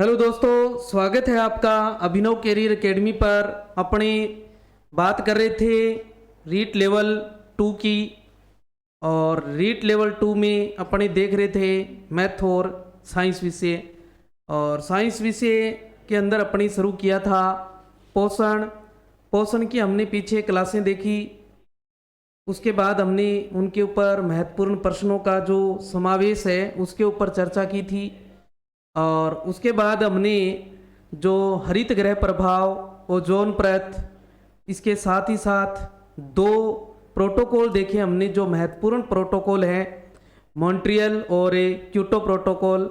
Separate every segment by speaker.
Speaker 1: Hello दोस्तों, स्वागत है आपका अभिनव कैरियर एकेडमी पर। अपने बात कर रहे थे रीट लेवल 2 की, और रीट लेवल 2 में अपने देख रहे थे मैथ और साइंस विषय। और साइंस विषय के अंदर अपने शुरू किया था पोषण की हमने पीछे क्लासें देखी। उसके बाद हमने उनके ऊपर महत्वपूर्ण प्रश्नों का जो समावेश है उसके ऊपर चर्चा की थी। और उसके बाद हमने जो हरित गृह प्रभाव, ओजोन परत, इसके साथ ही साथ 2 प्रोटोकॉल देखे हमने जो महत्वपूर्ण प्रोटोकॉल हैं, मॉन्ट्रियल और क्योटो प्रोटोकॉल।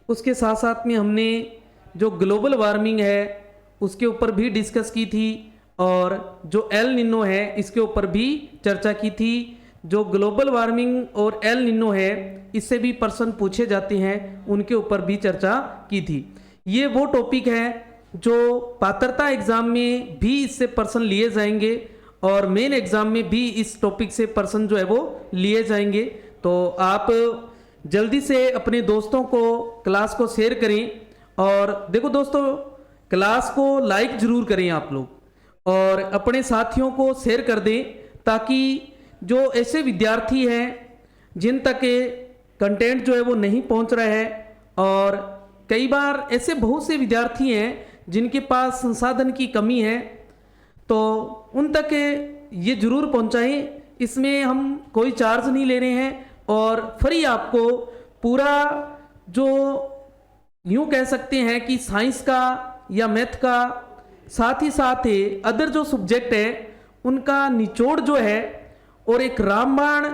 Speaker 1: उसके साथ साथ में हमने जो ग्लोबल वार्मिंग है उसके ऊपर भी डिस्कस की थी, और जो एल निनो है इसके ऊपर भी चर्चा की थी। जो ग्लोबल वार्मिंग और एल निनो है इससे भी प्रश्न पूछे जाते हैं, उनके ऊपर भी चर्चा की थी। ये वो टॉपिक है जो पात्रता एग्जाम में भी इससे प्रश्न लिए जाएंगे, और मेन एग्जाम में भी इस टॉपिक से प्रश्न जो है वो लिए जाएंगे। तो आप जल्दी से अपने दोस्तों को क्लास को शेयर करें। और देखो दोस्तों, क्लास को लाइक जरूर करें आप लोग, और अपने साथियों को शेयर कर दें, ताकि जो ऐसे विद्यार्थी हैं जिन तक कंटेंट जो है वो नहीं पहुंच रहा है, और कई बार ऐसे बहुत से विद्यार्थी हैं जिनके पास संसाधन की कमी है, तो उन तक ये जरूर पहुंचाएं। इसमें हम कोई चार्ज नहीं ले रहे हैं, और फ्री आपको पूरा जो यूँ कह सकते हैं कि साइंस का या मैथ का, साथ ही साथ अदर जो सब्जेक्ट है उनका निचोड़ जो है, और एक रामबाण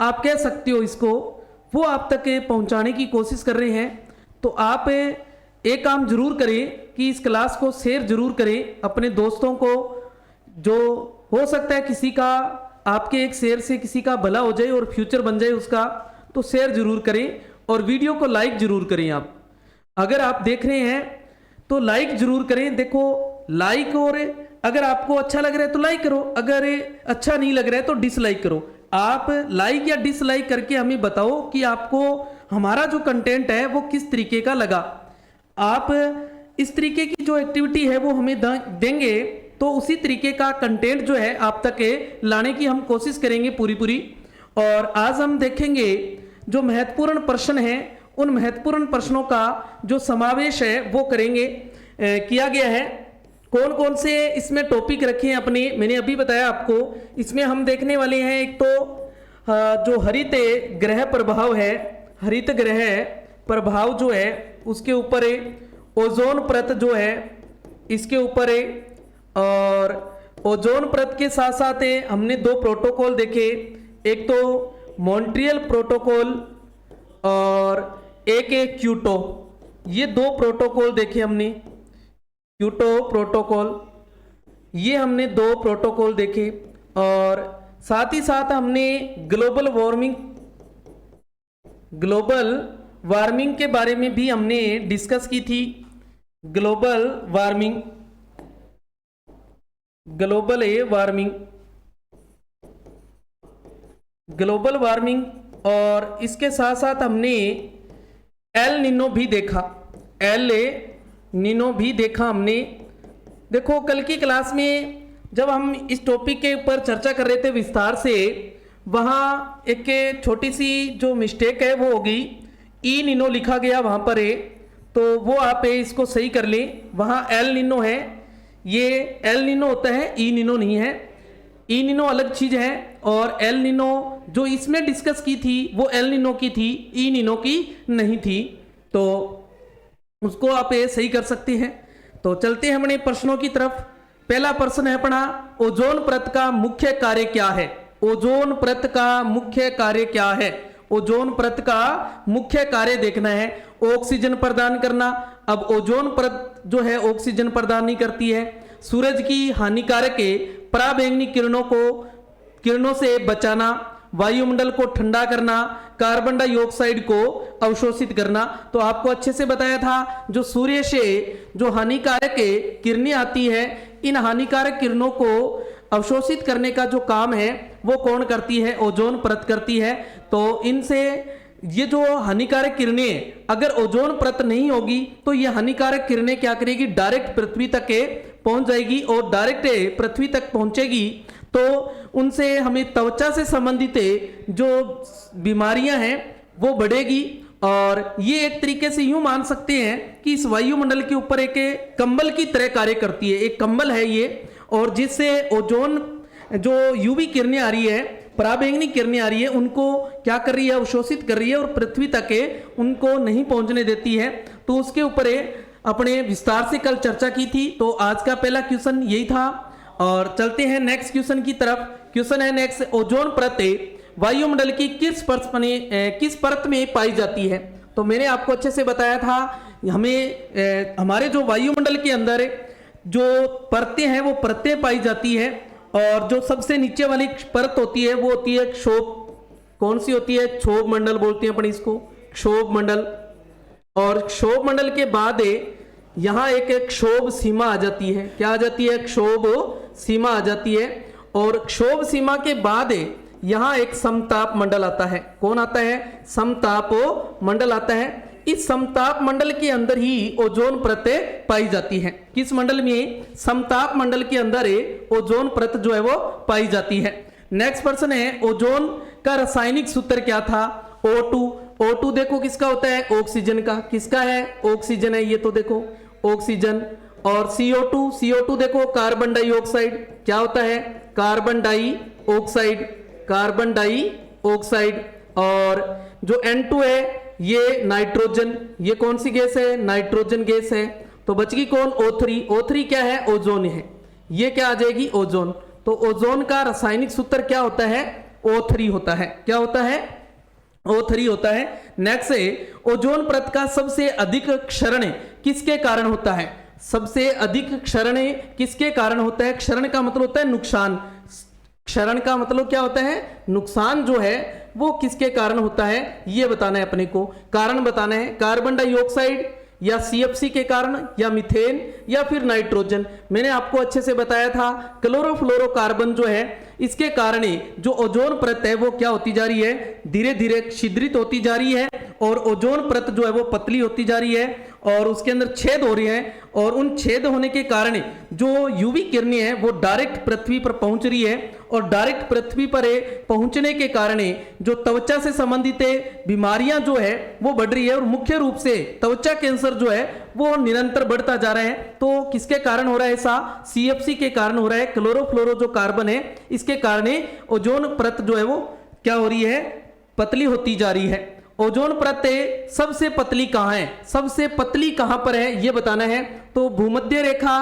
Speaker 1: आप कह सकते हो इसको, वो आप तक पहुंचाने की कोशिश कर रहे हैं। तो आप एक काम जरूर करें कि इस क्लास को शेयर जरूर करें अपने दोस्तों को। जो हो सकता है किसी का, आपके एक शेयर से किसी का भला हो जाए और फ्यूचर बन जाए उसका, तो शेयर जरूर करें, और वीडियो को लाइक जरूर करें। आप अगर आप देख रहे हैं तो लाइक जरूर करें। देखो, लाइक, और अगर आपको अच्छा लग रहा है तो लाइक करो, अगर अच्छा नहीं लग रहा है तो डिसलाइक करो। आप लाइक या डिसलाइक करके हमें बताओ कि आपको हमारा जो कंटेंट है वो किस तरीके का लगा। आप इस तरीके की जो एक्टिविटी है वो हमें देंगे, तो उसी तरीके का कंटेंट जो है आप तक लाने की हम कोशिश करेंगे पूरी। और आज हम देखेंगे जो महत्वपूर्ण प्रश्न हैं, उन महत्वपूर्ण प्रश्नों का जो समावेश है वो करेंगे, किया गया है। कौन कौन से इसमें टॉपिक रखे हैं अपने, मैंने अभी बताया आपको। इसमें हम देखने वाले हैं एक तो जो हरित गृह प्रभाव है, हरित गृह प्रभाव जो है उसके ऊपर ओजोन परत जो है इसके ऊपर, और ओजोन परत के साथ साथ हमने 2 प्रोटोकॉल देखे, एक तो मॉन्ट्रियल प्रोटोकॉल और एक क्योटो। ये 2 प्रोटोकॉल देखे हमने, क्योटो प्रोटोकॉल, ये हमने 2 प्रोटोकॉल देखे। और साथ ही साथ हमने ग्लोबल वार्मिंग के बारे में भी हमने डिस्कस की थी। ग्लोबल वार्मिंग, और इसके साथ साथ हमने एल निनो भी देखा हमने। देखो, कल की क्लास में जब हम इस टॉपिक के ऊपर चर्चा कर रहे थे विस्तार से, वहाँ एक छोटी सी जो मिस्टेक है वो हो गई, ई निनो लिखा गया वहाँ पर है, तो वो आप इसको सही कर लें। वहाँ एल निनो है, ये एल निनो होता है, ई निनो नहीं है। ई निनो अलग चीज है, और एल निनो जो इसमें डिस्कस की थी वो एल निनो की थी, ई निनो की नहीं थी, तो उसको आप ये सही कर सकते हैं। तो चलते हैं अपने प्रश्नों की तरफ। पहला प्रश्न है अपना, ओजोन परत का मुख्य कार्य क्या है? ओजोन परत का मुख्य कार्य क्या है? ओजोन परत का मुख्य कार्य देखना है, ऑक्सीजन प्रदान करना। अब ओजोन परत जो है ऑक्सीजन प्रदान नहीं करती है। सूरज की हानिकारक पराबैंगनी किरणों से बचाना, वायुमंडल को ठंडा करना, कार्बन डाइऑक्साइड को अवशोषित करना। तो आपको अच्छे से बताया था, जो सूर्य से जो हानिकारक किरणें आती है, इन हानिकारक किरणों को अवशोषित करने का जो काम है वो कौन करती है? ओजोन परत करती है। तो इनसे ये जो हानिकारक किरणें हैं, अगर ओजोन परत नहीं होगी तो ये हानिकारक किरणें क्या करेगी, डायरेक्ट पृथ्वी तक पहुंच जाएगी, और डायरेक्ट पृथ्वी तक पहुंचेगी तो उनसे हमें त्वचा से संबंधित जो बीमारियां हैं वो बढ़ेगी। और ये एक तरीके से यूं मान सकते हैं कि इस वायुमंडल के ऊपर एक कंबल की तरह कार्य करती है, एक कंबल है ये, और जिससे ओजोन जो यूवी किरणें आ रही है, पराबैंगनी किरणें आ रही है, उनको क्या कर रही है, अवशोषित कर रही है और पृथ्वी तक उनको नहीं पहुंचने देती है। तो उसके ऊपर अपने विस्तार से कल चर्चा की थी। तो आज का पहला क्वेश्चन यही था, और चलते हैं नेक्स्ट क्वेश्चन की तरफ। क्वेश्चन है नेक्स्ट, ओजोन परत वायुमंडल की किस परत में पाई जाती है। तो मैंने आपको अच्छे से बताया था, हमें हमारे जो वायुमंडल के अंदर जो परतें हैं वो परतें पाई जाती है, और जो सबसे नीचे वाली परत होती है वो होती है क्षोभ। कौन सी होती है, क्षोभ मंडल बोलते हैं अपन इसको, क्षोभ मंडल। और क्षोभ मंडल के बाद यहाँ एक क्षोभ सीमा आ जाती है। क्या आ जाती है, क्षोभ सीमा आ जाती है। और क्षोभ सीमा के बाद यहाँ एक समताप मंडल आता है। कौन आता है, समताप मंडल आता है। इस समताप मंडल के अंदर ही ओजोन परत पाई जाती है। किस मंडल में, समताप मंडल के अंदर ओजोन परत जो है वो पाई जाती है। नेक्स्ट प्रश्न है, ओजोन का रासायनिक सूत्र क्या था, O2। O2 देखो किसका होता है, ऑक्सीजन का। किसका है, ऑक्सीजन है, ये तो देखो ऑक्सीजन। और CO2 देखो कार्बन डाइऑक्साइड। क्या होता है, कार्बन डाइऑक्साइड, कार्बन डाइऑक्साइड। और जो N2 है ये नाइट्रोजन। ये कौन सी गैस है, नाइट्रोजन गैस है। तो बच गई कौन, O3। O3 क्या है, ओजोन है। ये क्या आ जाएगी, ओजोन। तो ओजोन का रासायनिक सूत्र क्या होता है, O3 होता है। क्या होता है, O3 होता है। नेक्स्ट है, ओजोन परत का सबसे अधिक क्षरण किसके कारण होता है। सबसे अधिक क्षरण किसके कारण होता है। क्षरण का मतलब होता है नुकसान। क्षरण का मतलब क्या होता है, नुकसान जो है वो किसके कारण होता है, ये बताना है अपने को, कारण बताना है। कार्बन डाइऑक्साइड या CFC के कारण, या मीथेन, या फिर नाइट्रोजन। मैंने आपको अच्छे से बताया था क्लोरोफ्लोरोकार्बन जो है इसके कारण जो ओजोन परत है वो क्या होती जा रही है, धीरे धीरे छिद्रित होती जा रही है, और ओजोन परत जो है वो पतली होती जा रही है, और उसके अंदर छेद हो रहे हैं। और उन छेद होने के कारण जो यूवी किरणें हैं वो डायरेक्ट पृथ्वी पर पहुंच रही है, और डायरेक्ट पृथ्वी पर पहुंचने के कारण जो त्वचा से संबंधित बीमारियां जो है वो बढ़ रही है, और मुख्य रूप से त्वचा कैंसर जो है वो निरंतर बढ़ता जा रहा है। तो किसके कारण हो रहा है ऐसा, CFC के कारण हो रहा है। क्लोरोफ्लोरो जो कार्बन है इसके कारण ओजोन परत जो है वो क्या हो रही है, पतली होती जा रही है। ओजोन परत सबसे पतली कहां है, सबसे पतली कहां पर है ये बताना है। तो भूमध्य रेखा,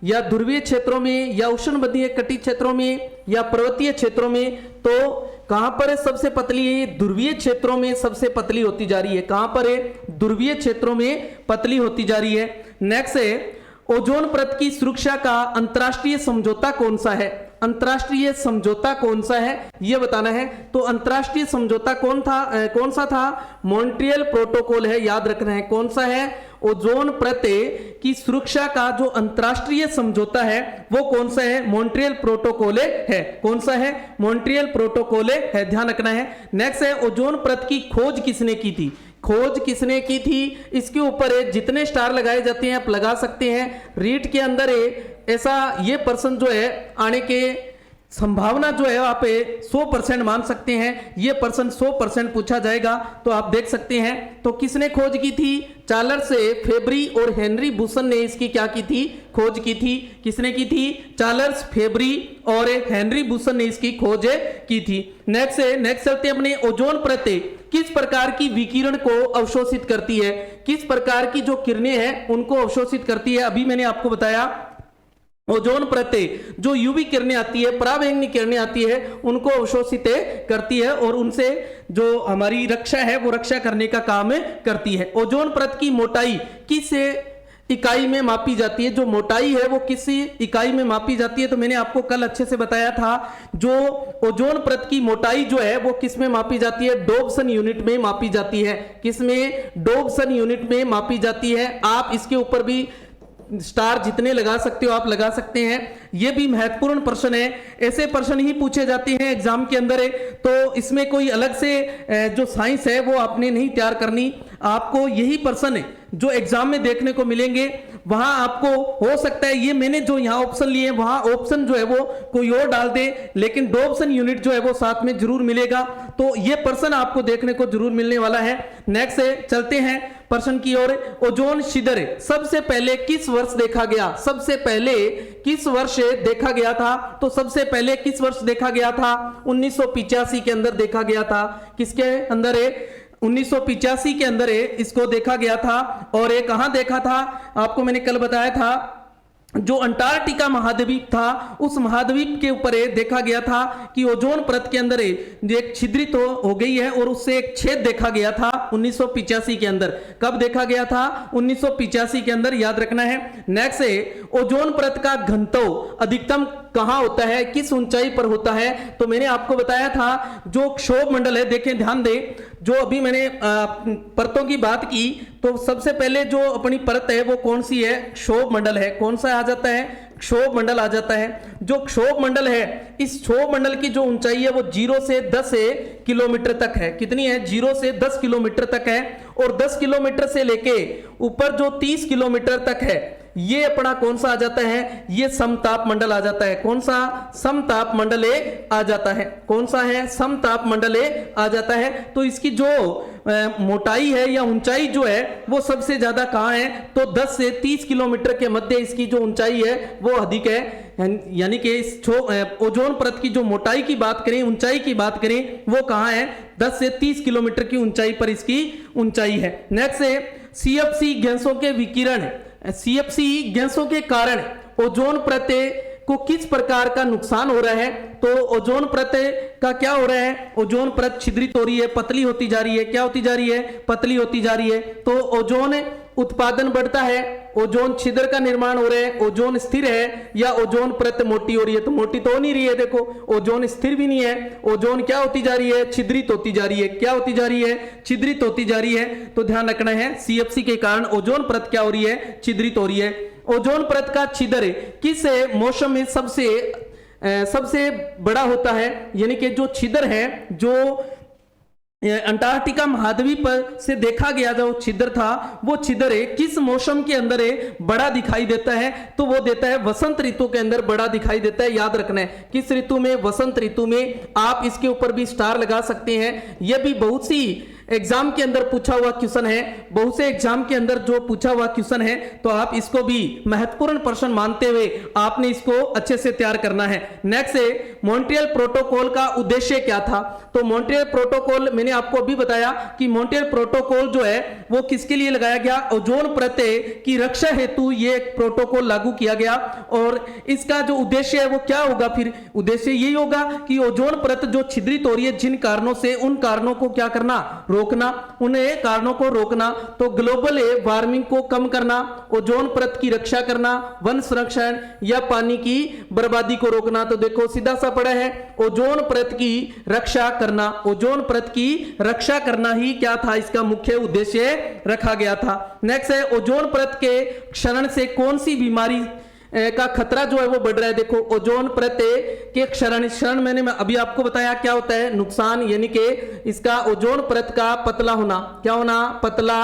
Speaker 1: या ध्रुवीय क्षेत्रों में, या उष्णकटिबंधीय कटिबंधीय क्षेत्रों में, या पर्वतीय क्षेत्रों में। तो कहां पर है सबसे पतली है, ध्रुवीय क्षेत्रों में सबसे पतली होती जा रही है। कहां पर है, ध्रुवीय क्षेत्रों में पतली होती जा रही है। नेक्स्ट है, ओजोन परत की सुरक्षा का अंतरराष्ट्रीय समझौता कौन सा है। अंतरराष्ट्रीय समझौता कौन सा है यह बताना है। तो अंतरराष्ट्रीय समझौता कौन सा था, मॉन्ट्रियल प्रोटोकॉल है, याद रखना है। कौन सा है, ओजोन परत की सुरक्षा का जो अंतरराष्ट्रीय समझौता है वो कौन सा है, मॉन्ट्रियल प्रोटोकॉल है। कौन सा है, मॉन्ट्रियल प्रोटोकॉल है, ध्यान रखना है। नेक्स्ट है, ओजोन परत की खोज किसने की थी। खोज किसने की थी, इसके ऊपर जितने स्टार लगाए जाते हैं आप लगा सकते हैं। रीट के अंदर ऐसा ये पर्सन जो है आने के संभावना जो है आप 100% मान सकते हैं। ये पर्सन 100% पूछा जाएगा, तो आप देख सकते हैं। तो किसने खोज की थी, चार्ल्स फेब्री और हेनरी बुसन ने इसकी क्या की थी, खोज की थी। किसने की थी, चार्ल्स फेब्री और हेनरी बुसन ने इसकी खोज की थी। नेक्स्ट चलते हैं अपने, ओजोन परत किस प्रकार की विकिरण को अवशोषित करती है। किस प्रकार की जो किरणें हैं उनको अवशोषित करती है। अभी मैंने आपको बताया ओजोन परत जो यूवी किरणें आती है, पराबैंगनी किरणें आती है, उनको अवशोषित करती है, और उनसे जो हमारी रक्षा है वो रक्षा करने का काम करती है। ओजोन परत की मोटाई किस इकाई में मापी जाती है, जो मोटाई है वो किसी इकाई में मापी जाती है। तो मैंने आपको कल अच्छे से बताया था, जो ओजोन परत की मोटाई जो है वो किस में मापी जाती है, डोब्सन यूनिट में मापी जाती है। किस में, डोब्सन यूनिट में मापी जाती है। आप इसके ऊपर भी स्टार जितने लगा सकते हो आप लगा सकते हैं। ये भी महत्वपूर्ण प्रश्न है, ऐसे प्रश्न ही पूछे जाते हैं एग्जाम के अंदर है, तो इसमें कोई अलग से जो साइंस है वो आपने नहीं तैयार करनी। आपको यही प्रश्न है जो एग्जाम में देखने को मिलेंगे। वहां आपको हो सकता है ये मैंने जो यहाँ ऑप्शन लिए वहां ऑप्शन जो है वो कोई और डाल दे, लेकिन दो ऑप्शन यूनिट जो है वो साथ में जरूर मिलेगा, तो ये प्रश्न आपको देखने को जरूर मिलने वाला है। नेक्स्ट है, चलते हैं प्रश्न की ओर। ओजोन छिद्र सबसे पहले किस वर्ष देखा गया? सबसे पहले किस वर्ष देखा गया था? तो सबसे पहले किस वर्ष देखा गया था? 1985 के अंदर देखा गया था। किसके अंदर है? 1985 के अंदर इसको देखा गया था। और ये कहां देखा था? आपको मैंने कल बताया था, जो अंटार्कटिका महाद्वीप था उस महाद्वीप के ऊपर देखा गया था कि ओजोन परत के अंदर एक छिद्रित हो गई है और उससे एक छेद देखा गया था 1985 के अंदर। कब देखा गया था? 1985 के अंदर, याद रखना है। नेक्स्ट है, ओजोन परत का घनत्व अधिकतम कहां होता है, किस ऊंचाई पर होता है? तो मैंने आपको बताया था जो क्षोभ मंडल है, देखें ध्यान दें, जो अभी मैंने परतों की बात की तो सबसे पहले जो अपनी परत है वो कौन सी है? क्षोभ मंडल है। कौन सा आ जाता है? क्षोभ मंडल आ जाता है। जो क्षोभ मंडल है, इस क्षोभ मंडल की जो ऊंचाई है वो 0 से 10 किलोमीटर तक है। कितनी है? 0 से 10 किलोमीटर तक है। और 10 किलोमीटर से लेके ऊपर जो 30 किलोमीटर तक है, ये अपना कौन सा आ जाता है? ये समताप मंडल आ जाता है। कौन सा? समताप मंडल आ जाता है। कौन सा है? समताप मंडल आ जाता है। तो इसकी जो मोटाई है या ऊंचाई जो है वो सबसे ज्यादा कहां है? तो 10 से 30 किलोमीटर के मध्य इसकी जो ऊंचाई है वो अधिक है। यानी कि इस ओजोन परत की जो मोटाई की बात करें, ऊंचाई की बात करें, वो कहां है? 10 से 30 किलोमीटर की ऊंचाई पर इसकी ऊंचाई है। नेक्स्ट है, सीएफसी गैसों के विकिरण, सीएफसी गैसों के कारण ओजोन परत को किस प्रकार का नुकसान हो रहा है? तो ओजोन परत का क्या हो रहा है? ओजोन परत छिद्रित हो रही है, पतली होती जा रही है। क्या होती जा रही है? पतली होती जा रही है। तो ओजोन उत्पादन बढ़ता है, ओजोन छिद्र का निर्माण हो रहा है, ओजोन स्थिर है या ओजोन परत मोटी हो रही है? तो मोटी तो हो नहीं रही है, देखो ओजोन स्थिर भी नहीं है, ओजोन क्या होती जा रही है? छिद्रित होती जा रही है। क्या होती जा रही है? छिद्रित होती जा रही है। तो ध्यान रखना है, सीएफसी के कारण ओजोन परत क्या हो रही है? छिद्रित हो रही है। ओजोन परत का छिद्र किस मौसम में सबसे बड़ा होता है? यानी कि जो छिद्र है, जो अंटार्कटिका महाद्वीप पर से देखा गया जो छिद्र था, वो छिद्र किस मौसम के अंदर बड़ा दिखाई देता है? तो वो देता है वसंत ऋतु के अंदर बड़ा दिखाई देता है। याद रखना है, किस ऋतु में? वसंत ऋतु में। आप इसके ऊपर भी स्टार लगा सकते हैं। यह भी बहुत सी एग्जाम के अंदर पूछा हुआ क्वेश्चन है, बहुत से एग्जाम के अंदर जो पूछा हुआ क्वेश्चन है, तो आप इसको भी महत्वपूर्ण प्रश्न मानते हुए आपने इसको अच्छे से तैयार करना है। नेक्स्ट है, मॉन्ट्रियल प्रोटोकॉल का उद्देश्य क्या था? तो मॉन्ट्रियल प्रोटोकॉल मैंने आपको अभी बताया कि मॉन्ट्रियल प्रोटोकॉल जो है वो किसके लिए लगाया गया? ओजोन परत की रक्षा हेतु ये प्रोटोकॉल लागू किया गया। और इसका जो उद्देश्य है वो क्या होगा? फिर उद्देश्य यही होगा कि ओजोन परत जो छिद्रित हो रही है जिन कारणों से, उन कारणों को क्या करना? रोकना, उन्हें कारणों को रोकना। तो ग्लोबल वार्मिंग को कम करना, ओजोन परत की रक्षा करना, वन संरक्षण या पानी की बर्बादी को रोकना। तो देखो सीधा सा पड़ा है, ओजोन परत की रक्षा करना। ओजोन परत की रक्षा करना ही क्या था? इसका मुख्य उद्देश्य रखा गया था। नेक्स्ट है, ओजोन परत के क्षरण से कौन सी बीमारी का खतरा जो है वो बढ़ रहा है? देखो ओजोन परत के क्षरण मैंने अभी आपको बताया क्या होता है? नुकसान, यानी कि इसका ओजोन परत का पतला होना। क्या होना? पतला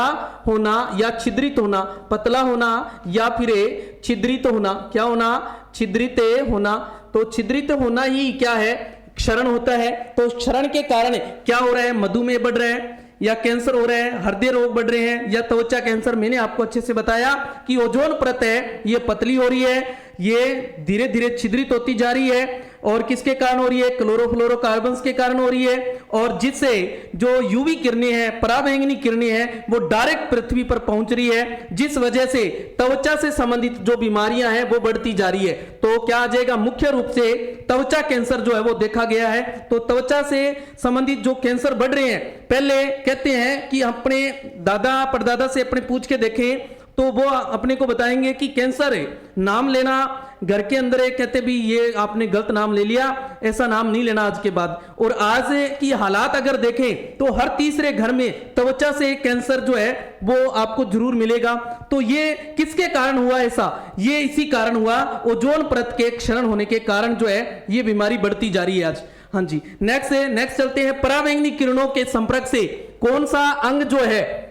Speaker 1: होना या छिद्रित होना। पतला होना या फिर छिद्रित होना। क्या होना? छिद्रित होना। तो छिद्रित होना ही क्या है? क्षरण होता है। तो क्षरण के कारण क्या हो रहा है? मधुमेह बढ़ रहा है या कैंसर हो रहा है, हृदय रोग बढ़ रहे हैं या त्वचा कैंसर। मैंने आपको अच्छे से बताया कि ओजोन परत है ये पतली हो रही है, ये धीरे धीरे छिद्रित होती जा रही है। और किसके कारण हो रही है? क्लोरोफ्लोरोकार्बन्स के कारण हो रही है। और जिससे जो यूवी किरणें हैं, पराबैंगनी किरणें हैं, वो डायरेक्ट पृथ्वी पर पहुंच रही है, जिस वजह से त्वचा से संबंधित जो बीमारियां हैं वो बढ़ती जा रही है। तो क्या आ जाएगा? मुख्य रूप से त्वचा कैंसर जो है वो देखा गया है। तो त्वचा से संबंधित जो कैंसर बढ़ रहे हैं, पहले कहते हैं कि अपने दादा परदादा से अपने पूछ के देखें तो वो अपने को बताएंगे कि कैंसर है। नाम लेना घर के अंदर है, कहते भी ये आपने गलत नाम ले लिया, ऐसा नाम नहीं लेना आज के बाद। और आज की हालात अगर देखें तो हर तीसरे घर में त्वचा से कैंसर जो है वो आपको जरूर मिलेगा। तो ये किसके कारण हुआ ऐसा? ये इसी कारण हुआ, ओजोन परत के क्षरण होने के कारण जो है ये बीमारी बढ़ती जा रही है आज। हाँ जी, नेक्स्ट चलते हैं। पराबैंगनी किरणों के संपर्क से कौन सा अंग जो है,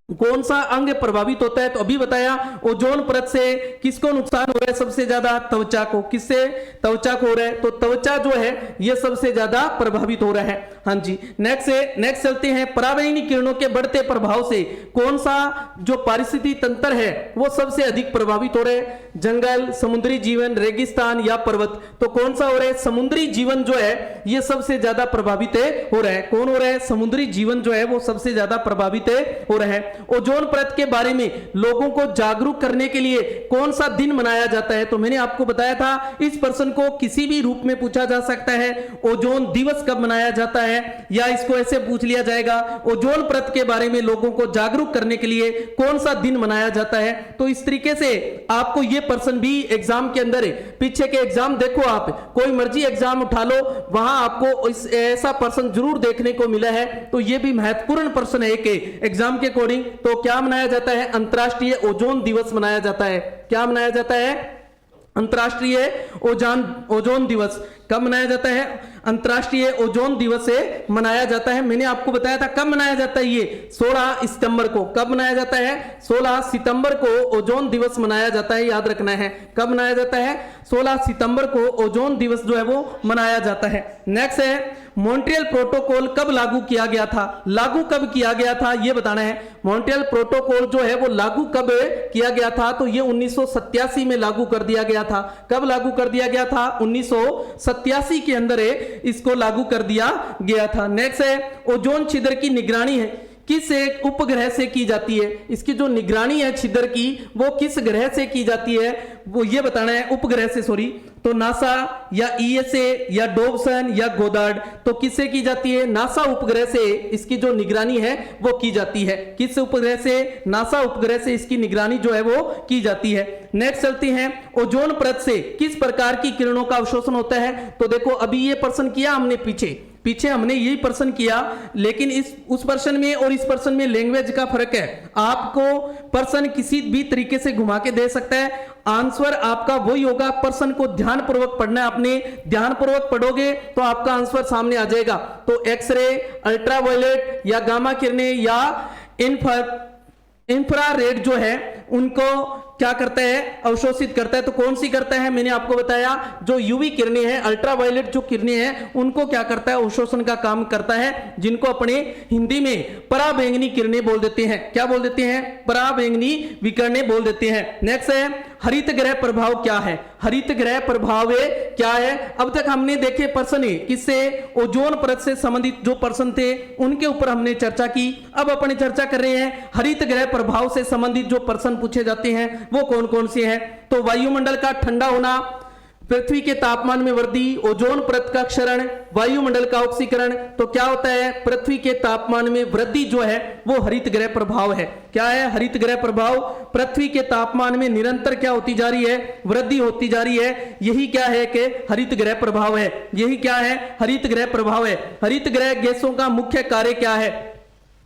Speaker 1: कौन सा अंग प्रभावित होता है? तो अभी बताया ओजोन परत से किसको नुकसान हो रहा है सबसे ज्यादा? त्वचा को। किससे? त्वचा को हो रहा है। तो त्वचा जो है ये सबसे ज्यादा प्रभावित हो रहा है। हाँ जी, नेक्स्ट चलते हैं। पराबैंगनी किरणों के बढ़ते प्रभाव से कौन सा जो पारिस्थितिकी तंत्र है वो सबसे अधिक प्रभावित हो रहा है? जंगल, समुद्री जीवन, रेगिस्तान या पर्वत? तो कौन सा हो रहा है? समुद्री जीवन जो है ये सबसे ज्यादा प्रभावित हो रहा है। कौन हो रहा है? समुद्री जीवन जो है वो सबसे ज्यादा प्रभावित हो रहा है। ओजोन परत के बारे में लोगों को जागरूक करने के लिए कौन सा दिन मनाया जाता है? तो मैंने आपको बताया था इस प्रश्न को किसी भी रूप में पूछा जा सकता है। ओजोन दिवस कब मनाया जाता है, या इसको ऐसे पूछ लिया जाएगा ओजोन परत के बारे में लोगों को जागरूक करने के लिए कौन सा दिन मनाया जाता है। तो इस तरीके से आपको यह प्रश्न भी एग्जाम के अंदर है। पीछे के एग्जाम देखो, आप कोई मर्जी एग्जाम उठा लो, वहां आपको ऐसा प्रश्न जरूर देखने को मिला है। तो यह भी महत्वपूर्ण प्रश्न है कि एग्जाम के अकॉर्डिंग तो क्या मनाया जाता है? अंतर्राष्ट्रीय ओजोन दिवस मनाया जाता है। क्या मनाया जाता है? अंतर्राष्ट्रीय ओजोन दिवस। कब मनाया जाता है? अंतर्राष्ट्रीय ओजोन दिवस से मनाया जाता है। मैंने आपको बताया था कब मनाया जाता है, ये 16 सितंबर को। कब मनाया जाता है? 16 सितंबर को ओजोन दिवस मनाया जाता है, याद रखना है। कब मनाया जाता है? 16 सितंबर को ओजोन दिवस जो है वो मनाया जाता है। नेक्स्ट है, मॉन्ट्रियल प्रोटोकॉल कब लागू किया गया था? लागू कब किया गया था ये बताना है। मॉन्ट्रियल प्रोटोकॉल जो है वो लागू कब किया गया था? तो ये 1987 में लागू कर दिया गया था। कब लागू कर दिया गया था? 1987 के अंदर इसको लागू कर दिया गया था। नेक्स्ट है, ओजोन छिद्र की निगरानी है किस एक उपग्रह से की जाती है? इसकी जो निगरानी है छिद्र की वो किस ग्रह से की जाती है वो ये बताना है। उपग्रह से, सॉरी। तो नासा या ईएसए या डोबसन या गोदार्ड? तो किससे की जाती है? नासा उपग्रह से इसकी जो निगरानी है वो की जाती है। किस उपग्रह से? नासा उपग्रह से इसकी निगरानी जो है वो की जाती है। नेक्स्ट चलते हैं, ओजोन परत से किस प्रकार की किरणों का अवशोषण होता है? तो देखो अभी ये प्रश्न किया हमने पीछे हमने यही प्रश्न किया, लेकिन उस प्रश्न में और इस प्रश्न में लैंग्वेज का फर्क है। आपको प्रश्न किसी भी तरीके से घुमा के दे सकता है, आंसर आपका वही होगा। प्रश्न को ध्यानपूर्वक पढ़ना है, आपने ध्यानपूर्वक पढ़ोगे तो आपका आंसर सामने आ जाएगा। तो एक्सरे, अल्ट्रावायलेट या गामा किरणें या इंफ्रारेड जो है उनको क्या करता है? अवशोषित करता है। तो कौन सी करता है? मैंने आपको बताया जो यूवी किरणें हैं, अल्ट्रावायलेट जो किरणें हैं उनको क्या करता है? अवशोषण का काम करता है, जिनको अपने हिंदी में पराबैंगनी किरणें बोल देते हैं। क्या बोल देते हैं? पराबैंगनी विकिरणें बोल देते हैं। नेक्स्ट है, हरित ग्रह प्रभाव क्या है? हरित ग्रह प्रभाव क्या है? अब तक हमने देखे प्रश्न किससे? ओजोन परत से संबंधित जो प्रश्न थे उनके ऊपर हमने चर्चा की। अब अपन चर्चा कर रहे हैं हरित ग्रह प्रभाव से संबंधित जो प्रश्न पूछे जाते हैं वो कौन कौन से हैं। तो वायुमंडल का ठंडा होना, पृथ्वी के तापमान में वृद्धि, ओजोन परत का क्षरण, वायुमंडल का ऑक्सीकरण। तो क्या होता है? पृथ्वी के तापमान में वृद्धि जो है वो हरित ग्रह प्रभाव है। क्या है? हरित ग्रह प्रभाव। पृथ्वी के तापमान में निरंतर क्या होती जा रही है? वृद्धि होती जा रही है। यही क्या है कि हरित ग्रह प्रभाव है। यही क्या है? हरित ग्रह प्रभाव है। हरित ग्रह गैसों का मुख्य कार्य क्या है?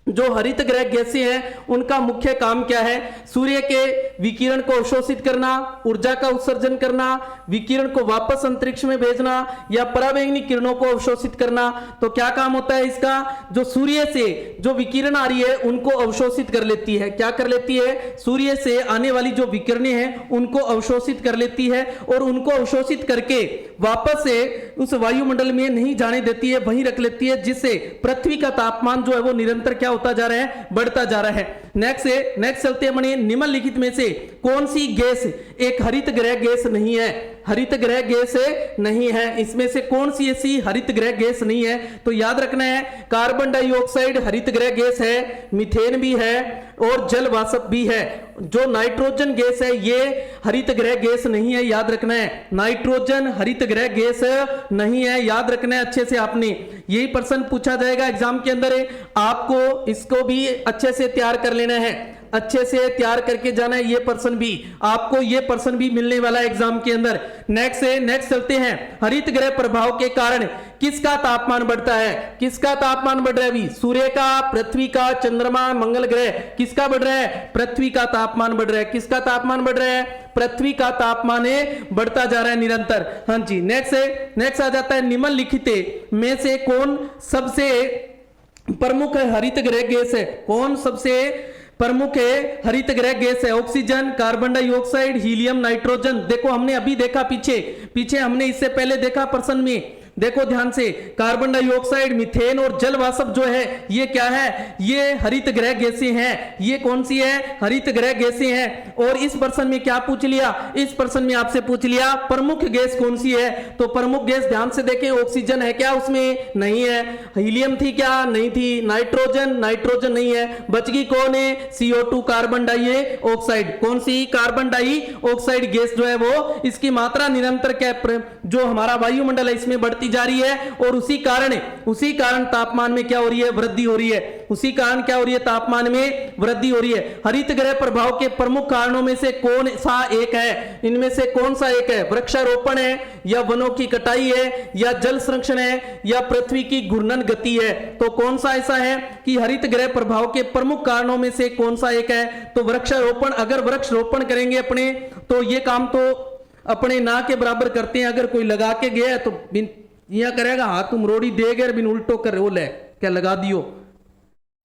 Speaker 1: जो हरित ग्रह गैसें हैं उनका मुख्य काम क्या है? सूर्य के विकिरण को अवशोषित करना, ऊर्जा का उत्सर्जन करना, विकिरण को वापस अंतरिक्ष में भेजना या पराबैंगनी किरणों को अवशोषित करना। तो क्या काम होता है इसका? जो सूर्य से जो विकिरण आ रही है उनको अवशोषित कर लेती है। क्या कर लेती है? सूर्य से आने वाली जो विकिरणें हैं उनको अवशोषित कर लेती है और उनको अवशोषित करके वापस से उस वायुमंडल में नहीं जाने देती है, वहीं रख लेती है, जिससे पृथ्वी का तापमान जो है वो निरंतर क्या होता जा रहा है? बढ़ता जा रहा है। नेक्स्ट चलते हैं मणि, निम्नलिखित में से कौन सी गैस एक हरित ग्रह गैस नहीं है? हरित ग्रह गैस नहीं है। इसमें से कौन सी ऐसी हरित ग्रह गैस नहीं है? तो याद रखना है, कार्बन डाइऑक्साइड हरित ग्रह गैस है, मीथेन भी है और जल वाष्प भी है। जो नाइट्रोजन गैस है ये हरित ग्रह गैस नहीं है, याद रखना है। नाइट्रोजन हरित ग्रह गैस नहीं है, याद रखना है अच्छे से। आपने यही प्रश्न पूछा जाएगा एग्जाम के अंदर, आपको इसको भी अच्छे से तैयार कर लेना है। अच्छे से तैयार करके जाना है। ये प्रश्न भी आपको, ये प्रश्न भी मिलने वाला है एग्जाम के अंदर। नेक्स्ट चलते हैं, हरित गृह प्रभाव के कारण किसका तापमान बढ़ता है? किसका तापमान बढ़ रहा है अभी? सूर्य का, पृथ्वी का, चंद्रमा, मंगल ग्रह, किसका बढ़ रहा है? पृथ्वी का तापमान बढ़ रहा है। किसका तापमान बढ़ रहा है? पृथ्वी का तापमान बढ़ता जा रहा है निरंतर। हाँ जी, नेक्स्ट आ जाता है, निम्नलिखित में से कौन सबसे प्रमुख हरित गृह गैस है? कौन सबसे प्रमुख है हरित गृह गैस है? Oxygen, carbon dioxide, helium, nitrogen. देखो हमने अभी देखा, पीछे हमने इससे पहले देखा प्रश्न में, देखो ध्यान से, कार्बन डाइऑक्साइड, मीथेन और जल वाष्प जो है ये क्या है? ये हरित गृह गैसें हैं। ये कौन सी है? हरित गृह गैसें हैं। और इस प्रश्न में क्या पूछ लिया? इस प्रश्न में आपसे पूछ लिया प्रमुख गैस कौन सी है? तो प्रमुख गैस ध्यान से देखें, ऑक्सीजन है क्या उसमें? नहीं है। हीलियम थी क्या? नहीं थी। नाइट्रोजन नहीं है। बच गई कौन है? CO2, carbon dioxide. कौन सी? कार्बन डाइऑक्साइड गैस जो है वो, इसकी मात्रा निरंतर क्या, जो हमारा वायुमंडल है इसमें बढ़ती जा रही है, और उसी कारण तापमान में क्या हो रही है? वृद्धि हो रही है। उसी कारण क्या हो रही है? तापमान में वृद्धि हो रही है। हरित गृह प्रभाव के प्रमुख कारणों में से कौन सा एक है? इनमें से कौन सा एक है? वृक्षारोपण है, या वनों की कटाई है, या जल संरक्षण है, या पृथ्वी की घूर्णन गति है? तो कौन सा ऐसा है कि हरित गृह प्रभाव के प्रमुख कारणों में से कौन सा एक है? तो वृक्षारोपण। अगर वृक्षारोपण करेंगे अपने, तो ये काम तो अपने ना के बराबर करते हैं। अगर कोई लगा के गया तो यहां करेगा, हाँ तुम रोड़ी दे गए, बिन उल्टो कर वो ले क्या लगा दियो,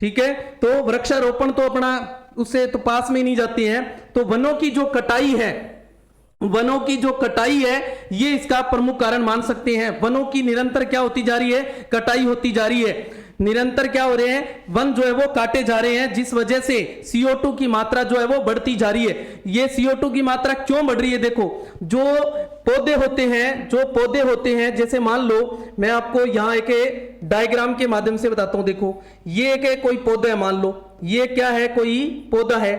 Speaker 1: ठीक है। तो वृक्षारोपण तो अपना उससे तो पास में ही नहीं जाते हैं। तो वनों की जो कटाई है ये इसका प्रमुख कारण मान सकते हैं। वनों की निरंतर क्या होती जा रही है? कटाई होती जा रही है। निरंतर क्या हो रहे हैं? वन जो है वो काटे जा रहे हैं, जिस वजह से CO2 की मात्रा जो है वो बढ़ती जा रही है। ये CO2 की मात्रा क्यों बढ़ रही है? देखो, जो पौधे होते हैं, जैसे मान लो मैं आपको यहाँ एक डायग्राम के माध्यम से बताता हूं। देखो, ये एक कोई पौधा है, मान लो ये क्या है? कोई पौधा है।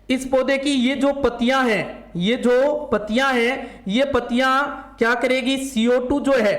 Speaker 1: इस पौधे की ये जो पत्तियां हैं, ये पत्तियां क्या करेगी? CO2 जो है,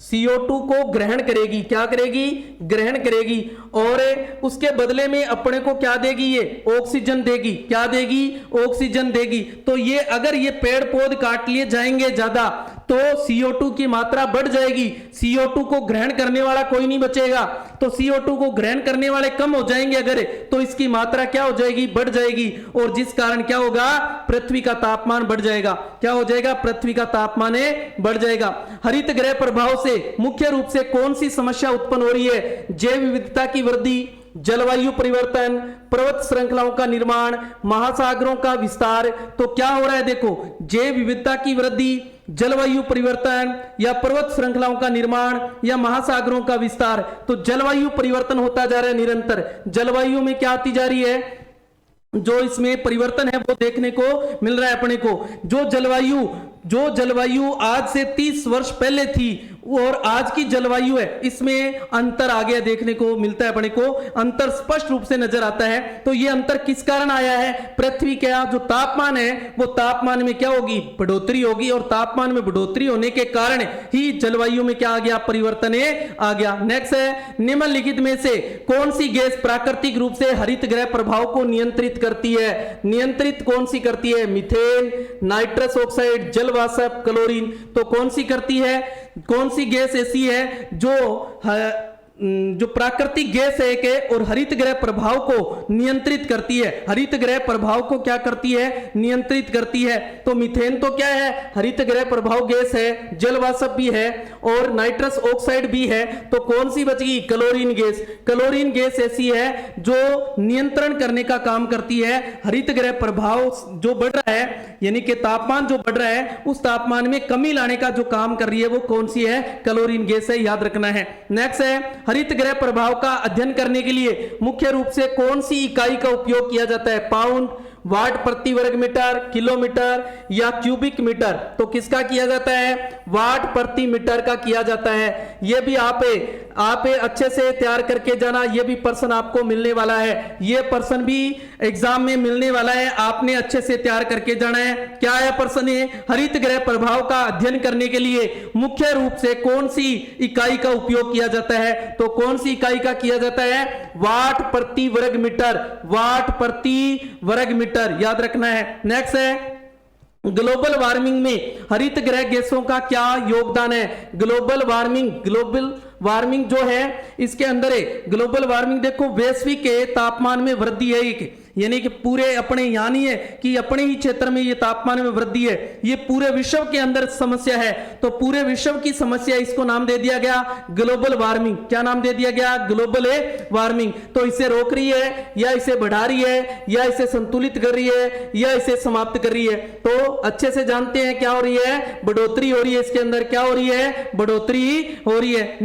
Speaker 1: CO2 को ग्रहण करेगी। क्या करेगी? ग्रहण करेगी। और उसके बदले में अपने को क्या देगी? ये ऑक्सीजन देगी। क्या देगी? ऑक्सीजन देगी। तो ये अगर ये पेड़ पौधे काट लिए जाएंगे ज्यादा, तो CO2 की मात्रा बढ़ जाएगी। CO2 को ग्रहण करने वाला कोई नहीं बचेगा। तो CO2 को ग्रहण करने वाले कम हो जाएंगे अगर, तो इसकी मात्रा क्या हो जाएगी? बढ़ जाएगी। और जिस कारण क्या होगा? पृथ्वी का तापमान बढ़ जाएगा। क्या हो जाएगा? पृथ्वी का तापमान बढ़ जाएगा। हरित गृह प्रभाव से मुख्य रूप से कौन सी समस्या उत्पन्न हो रही है? जैव विविधता की वृद्धि, जलवायु परिवर्तन, पर्वत श्रृंखलाओं का निर्माण, महासागरों का विस्तार। तो क्या हो रहा है? देखो, जैव विविधता की वृद्धि, जलवायु परिवर्तन, या पर्वत श्रृंखलाओं का निर्माण, या महासागरों का विस्तार। तो जलवायु परिवर्तन होता जा रहा है निरंतर। जलवायु में क्या आती जा रही है? जो इसमें परिवर्तन है वो देखने को मिल रहा है अपने को। जो जलवायु आज से 30 वर्ष पहले थी और आज की जलवायु है, इसमें अंतर आ गया देखने को मिलता है अपने को। अंतर स्पष्ट रूप से नजर आता है। तो ये अंतर किस कारण आया है? पृथ्वी का जो तापमान है वो तापमान में क्या होगी? बढ़ोतरी होगी। और तापमान में बढ़ोतरी होने के कारण ही जलवायु में क्या आ गया? परिवर्तन आ गया। नेक्स्ट है, निम्नलिखित में से कौन सी गैस प्राकृतिक रूप से हरित गृह प्रभाव को नियंत्रित करती है? नियंत्रित कौन सी करती है? मीथेन, नाइट्रस ऑक्साइड, जल वाष्प, क्लोरीन। तो कौन सी करती है? कौन सी गैस ऐसी है जो प्राकृतिक गैस है के और हरित गृह प्रभाव को नियंत्रित करती है? हरित गृह प्रभाव को क्या करती है? नियंत्रित करती है। तो मीथेन तो क्या है? हरित गृह प्रभाव गैस है, जल वाष्प भी है और नाइट्रस ऑक्साइड भी है। तो कौन सी बच गई? Chlorine gas. क्लोरीन गैस ऐसी है जो नियंत्रण करने का काम करती है। हरित गृह प्रभाव जो बढ़ रहा है, यानी कि तापमान जो बढ़ रहा है, उस तापमान में कमी लाने का जो काम कर रही है वो कौन सी है? क्लोरीन गैस है, याद रखना है। नेक्स्ट है, हरित गृह प्रभाव का अध्ययन करने के लिए मुख्य रूप से कौन सी इकाई का उपयोग किया जाता है? पाउंड, वाट प्रति वर्ग मीटर, किलोमीटर या क्यूबिक मीटर, तो किसका किया जाता है? वाट प्रति मीटर का किया जाता है। ये भी आप अच्छे से तैयार करके जाना, ये भी प्रश्न आपको मिलने वाला है, ये प्रश्न भी एग्जाम में मिलने वाला है, आपने अच्छे से तैयार करके जाना है। क्या है प्रश्न? है हरित गृह प्रभाव का अध्ययन करने के लिए मुख्य रूप से कौन सी इकाई का उपयोग किया जाता है? तो कौन सी इकाई का किया जाता है? वाट प्रति वर्ग मीटर, वाट प्रति वर्ग मीटर याद रखना है। नेक्स्ट है ग्लोबल वार्मिंग में हरित गृह गैसों का क्या योगदान है? ग्लोबल वार्मिंग जो है इसके अंदर है ग्लोबल वार्मिंग, देखो वैश्विक के तापमान में वृद्धि है एक, यानी कि पूरे अपने यहाँ नहीं है कि अपने ही क्षेत्र में ये तापमान में वृद्धि है, ये पूरे विश्व के अंदर समस्या है, तो पूरे विश्व की समस्या, इसको नाम दे दिया गया ग्लोबल वार्मिंग। क्या नाम दे दिया गया? Global warming. तो इसे रोक रही है या इसे बढ़ा रही है या इसे संतुलित कर रही है या इसे समाप्त कर रही है? तो अच्छे से जानते हैं क्या हो रही है? बढ़ोतरी हो रही है, इसके अंदर क्या हो रही है? बढ़ोतरी हो रही है।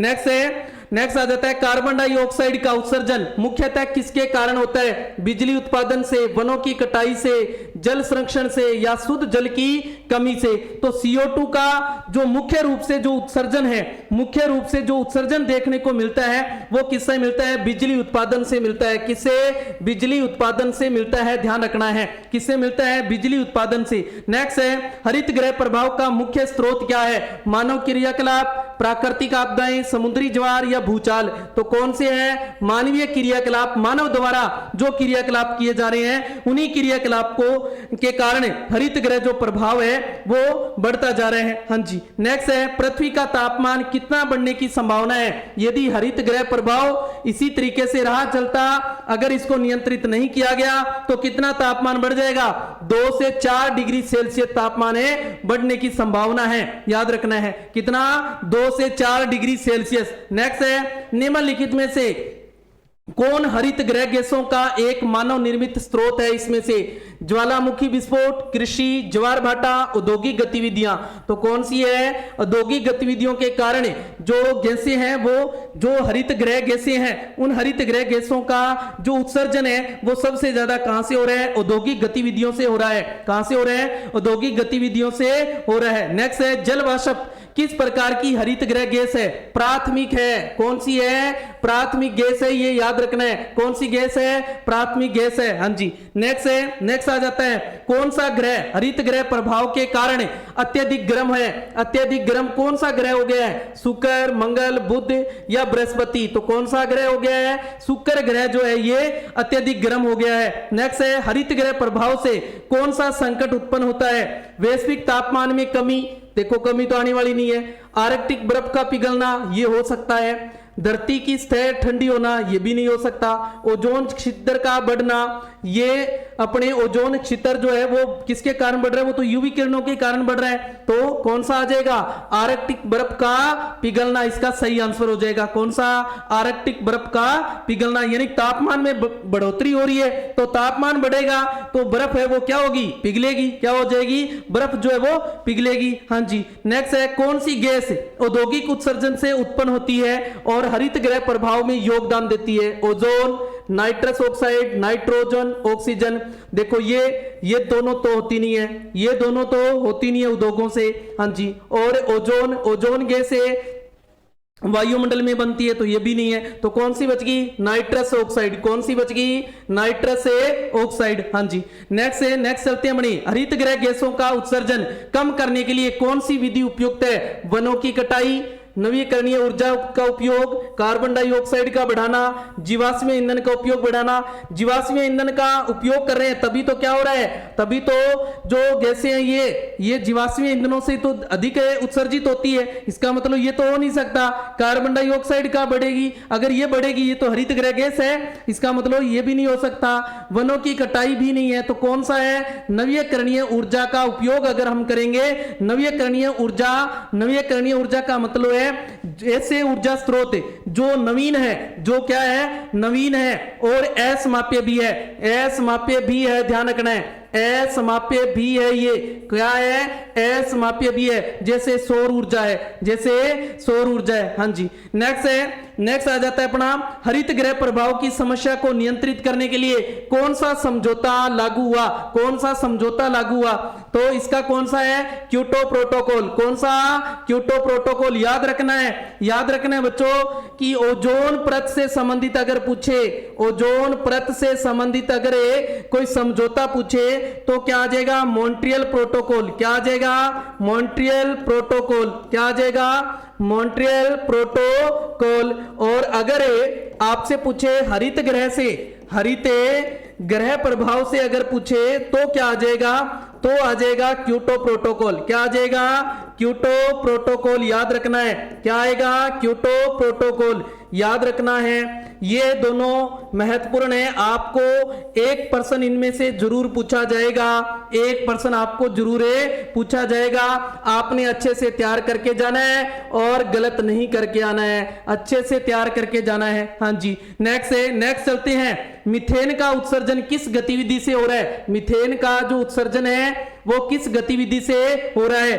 Speaker 1: नेक्स्ट आ जाता है कार्बन डाइऑक्साइड का उत्सर्जन मुख्यतः किसके कारण होता है? बिजली उत्पादन से, वनों की कटाई से, जल संरक्षण से या शुद्ध जल की कमी से। तो CO2 का जो मुख्य रूप से जो उत्सर्जन है, मुख्य रूप से जो उत्सर्जन देखने को मिलता है वो किससे मिलता है? बिजली उत्पादन से मिलता है। किससे? बिजली उत्पादन से मिलता है, ध्यान रखना है, किससे मिलता है? बिजली उत्पादन से। नेक्स्ट है हरित गृह प्रभाव का मुख्य स्रोत क्या है? मानव क्रियाकलाप, प्राकृतिक आपदाएं, समुद्री ज्वार या भूचाल। तो कौन से है? मानवीय क्रियाकलाप, मानव द्वारा जो क्रियाकलाप किए जा रहे हैं उन्हीं क्रियाकलाप को के कारण हरित गृह जो प्रभाव है वो बढ़ता जा रहे हैं। हाँ जी। नेक्स्ट है पृथ्वी का तापमान कितना बढ़ने की संभावना है यदि हरित गृह प्रभाव इसी तरीके से रहा चलता, अगर इसको नियंत्रित नहीं किया गया तो कितना तापमान बढ़ जाएगा? 2 से 4 डिग्री सेल्सियस तापमान है बढ़ने की संभावना है, याद रखना है। कितना? 2 से 4 डिग्री सेल्सियस। नेक्स्ट है निम्नलिखित में से कौन हरित गृह गैसों का एक मानव निर्मित स्रोत है? इसमें से ज्वालामुखी विस्फोट, कृषि, ज्वार भाटा, औद्योगिक गतिविधियां। तो कौन सी है? औद्योगिक गतिविधियों के कारण जो गैसें हैं वो जो हरित गृह गैसें हैं, उन हरित गृह गैसों का जो उत्सर्जन है वो सबसे ज्यादा कहां से हो रहा है? औद्योगिक गतिविधियों से हो रहा है। कहां से हो रहा है? औद्योगिक गतिविधियों से हो रहा है। नेक्स्ट है जल वाष्प किस प्रकार की हरित गृह गैस है? प्राथमिक है। कौन सी है? प्राथमिक गैस है, ये याद रखना है। कौन सी गैस है? प्राथमिक गैस है। हाँ जी। नेक्स्ट आ जाता है कौन सा ग्रह हरित गृह प्रभाव के कारण अत्यधिक गर्म है? अत्यधिक गर्म कौन सा ग्रह हो गया है? शुक्र, मंगल, बुध या बृहस्पति। तो कौन सा ग्रह हो गया है? शुक्र ग्रह जो है ये अत्यधिक गर्म हो गया है। नेक्स्ट है हरित गृह प्रभाव से कौन सा संकट उत्पन्न होता है? वैश्विक तापमान में कमी, देखो कमी तो आने वाली नहीं है। आर्कटिक बर्फ का पिघलना ये हो सकता है। धरती की सतह ठंडी होना ये भी नहीं हो सकता। ओजोन क्षेत्र का बढ़ना, ये अपने ओजोन क्षेत्र जो है वो किसके कारण बढ़ रहा है? वो तो यूवी किरणों के कारण बढ़ रहा है। तो कौन सा आ जाएगा? आर्कटिक बर्फ का पिघलना इसका सही आंसर हो जाएगा। कौन सा? आर्कटिक बर्फ का पिघलना, यानी तापमान में बढ़ोतरी हो रही है तो तापमान बढ़ेगा तो बर्फ है वो क्या होगी? पिघलेगी। क्या हो जाएगी? बर्फ जो है वो पिघलेगी। हाँ जी। नेक्स्ट है कौन सी गैस औद्योगिक उत्सर्जन से उत्पन्न होती है और हरित गृह प्रभाव में योगदान देती है? Ozone, nitrous oxide, nitrogen, oxygen. देखो ये दोनों तो होती नहीं है, ये दोनों तो होती नहीं है उद्योगों से। हाँ जी। और ओजोन गैस है वायुमंडल में बनती है तो ये भी नहीं है। तो कौन सी बच गई? Nitrous oxide. कौन सी बच गई? Nitrous oxide. हाँ जी। नेक्स्ट चलते हैं बनी हरित गृह गैसों का उत्सर्जन कम करने के लिए कौन सी विधि उपयुक्त है? वनों की कटाई, नवीकरणीय ऊर्जा का उपयोग, कार्बन डाइऑक्साइड का बढ़ाना, जीवाश्म ईंधन का उपयोग बढ़ाना। जीवाश्म ईंधन का उपयोग कर रहे हैं तभी तो क्या हो रहा है? तभी तो जो गैसें हैं ये जीवाश्म ईंधनों से तो अधिक उत्सर्जित होती है। इसका मतलब ये तो हो नहीं सकता। कार्बन डाइऑक्साइड का बढ़ेगी, अगर ये बढ़ेगी ये तो हरित गृह गैस है, इसका मतलब ये भी नहीं हो सकता। वनों की कटाई भी नहीं है तो कौन सा है? नवीकरणीय ऊर्जा का उपयोग अगर हम करेंगे, नवीकरणीय ऊर्जा का मतलब है ऐसे ऊर्जा स्रोत जो नवीन है, जो क्या है? नवीन है और अक्षमाप्य भी है। अक्षमाप्य भी है, ध्यान रखना है। असमाप्य भी है, ये क्या है, असमाप्य भी है, जैसे सौर ऊर्जा है, जैसे सौर ऊर्जा है। हाँ जी, नेक्स्ट है, नेक्स्ट आ जाता है अपना हरित गृह प्रभाव की समस्या को नियंत्रित करने के लिए कौन सा समझौता लागू हुआ, कौन सा समझौता लागू हुआ, तो इसका कौन सा है, क्योटो प्रोटोकॉल। कौन सा, क्योटो प्रोटोकॉल। याद रखना है बच्चों कि ओजोन परत से संबंधित अगर पूछे, ओजोन परत से संबंधित अगर कोई समझौता पूछे तो क्या आ जाएगा, मॉन्ट्रियल प्रोटोकॉल। क्या आ जाएगा, मॉन्ट्रियल प्रोटोकॉल। क्या आ जाएगा, मॉन्ट्रियल प्रोटोकॉल। और अगर आपसे पूछे हरित गृह से, हरित ग्रह प्रभाव से अगर पूछे तो क्या आ जाएगा, तो आ जाएगा क्योटो प्रोटोकॉल। क्या आ जाएगा, क्योटो प्रोटोकॉल। याद रखना है, क्या आएगा, क्योटो प्रोटोकॉल, याद रखना है। ये दोनों महत्वपूर्ण है, आपको 1% इनमें से जरूर पूछा जाएगा, 1% आपको जरूर पूछा जाएगा। आपने अच्छे से तैयार करके जाना है और गलत नहीं करके आना है, अच्छे से तैयार करके जाना है। हाँ जी, नेक्स्ट है, नेक्स्ट चलते हैं। मीथेन का उत्सर्जन किस गतिविधि से हो रहा है, मीथेन का जो उत्सर्जन है वो किस गतिविधि से हो रहा है,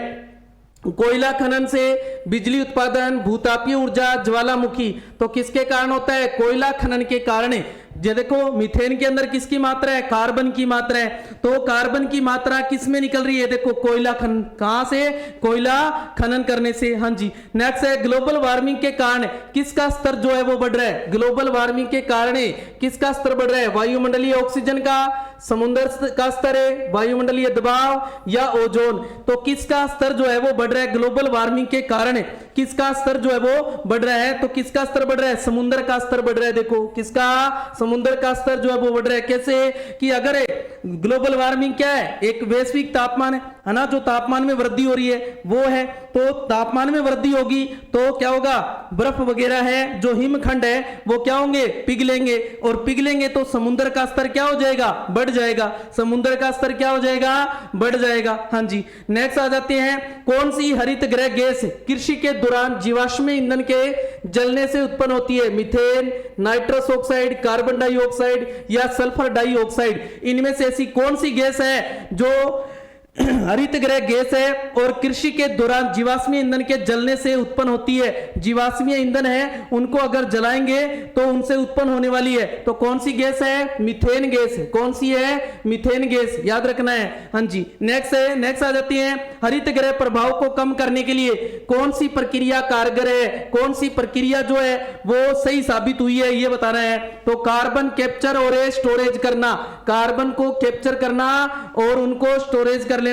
Speaker 1: कोयला खनन से, बिजली उत्पादन, भूतापीय ऊर्जा, ज्वालामुखी। तो किसके कारण होता है, कोयला खनन के कारण। ये देखो मीथेन के अंदर किसकी मात्रा है, कार्बन की मात्रा है, तो कार्बन की मात्रा किस में निकल रही है, देखो कोयला खनन, कहां से, कोयला खनन करने से। हाँ जी, नेक्स्ट है ग्लोबल वार्मिंग के कारण किसका स्तर जो है वो बढ़ रहा है, ग्लोबल वार्मिंग के कारण किसका स्तर बढ़ रहा है, वायुमंडलीय ऑक्सीजन का, समुद्र का स्तर है, वायुमंडलीय दबाव या ओजोन। तो किसका स्तर जो है वो बढ़ रहा है, ग्लोबल वार्मिंग के कारण किसका स्तर जो है वो बढ़ रहा है, तो किसका स्तर बढ़ रहा है, समुद्र का स्तर बढ़ रहा है। देखो किसका, समुद्र का स्तर जो है वो बढ़ रहा है। कैसे कि अगर ग्लोबल वार्मिंग क्या है, एक वैश्विक तापमान है ना, जो तापमान में वृद्धि हो रही है वो है, तो तापमान में वृद्धि होगी तो क्या होगा, बर्फ वगैरह है, जो हिमखंड है वो क्या होंगे, पिघलेंगे, और पिघलेंगे तो समुद्र का स्तर क्या हो जाएगा, बढ़ जाएगा, समुद्र का स्तर क्या हो जाएगा, बढ़ जाएगा। हाँ जी, नेक्स्ट आ जाते हैं, कौन सी हरित गृह गैस कृषि के दौरान जीवाश्म ईंधन के जलने से उत्पन्न होती है, methane, nitrous oxide, carbon dioxide या सल्फर डाइऑक्साइड। इनमें से ऐसी कौन सी गैस है जो हरित गृह गैस है और कृषि के दौरान जीवाश्मीय ईंधन के जलने से उत्पन्न होती है। जीवाश्मीय ईंधन है उनको अगर जलाएंगे तो उनसे उत्पन्न होने वाली है, तो कौन सी गैस है, मीथेन गैस। कौन सी है, मीथेन गैस, याद रखना है। हाँ जी, नेक्स्ट है, नेक्स्ट आ जाती है, हरित गृह प्रभाव को कम करने के लिए कौन सी प्रक्रिया कारगर है, कौन सी प्रक्रिया जो है वो सही साबित हुई है, ये बताना है। तो कार्बन कैप्चर और स्टोरेज करना, कार्बन को कैप्चर करना और उनको स्टोरेज कर लेना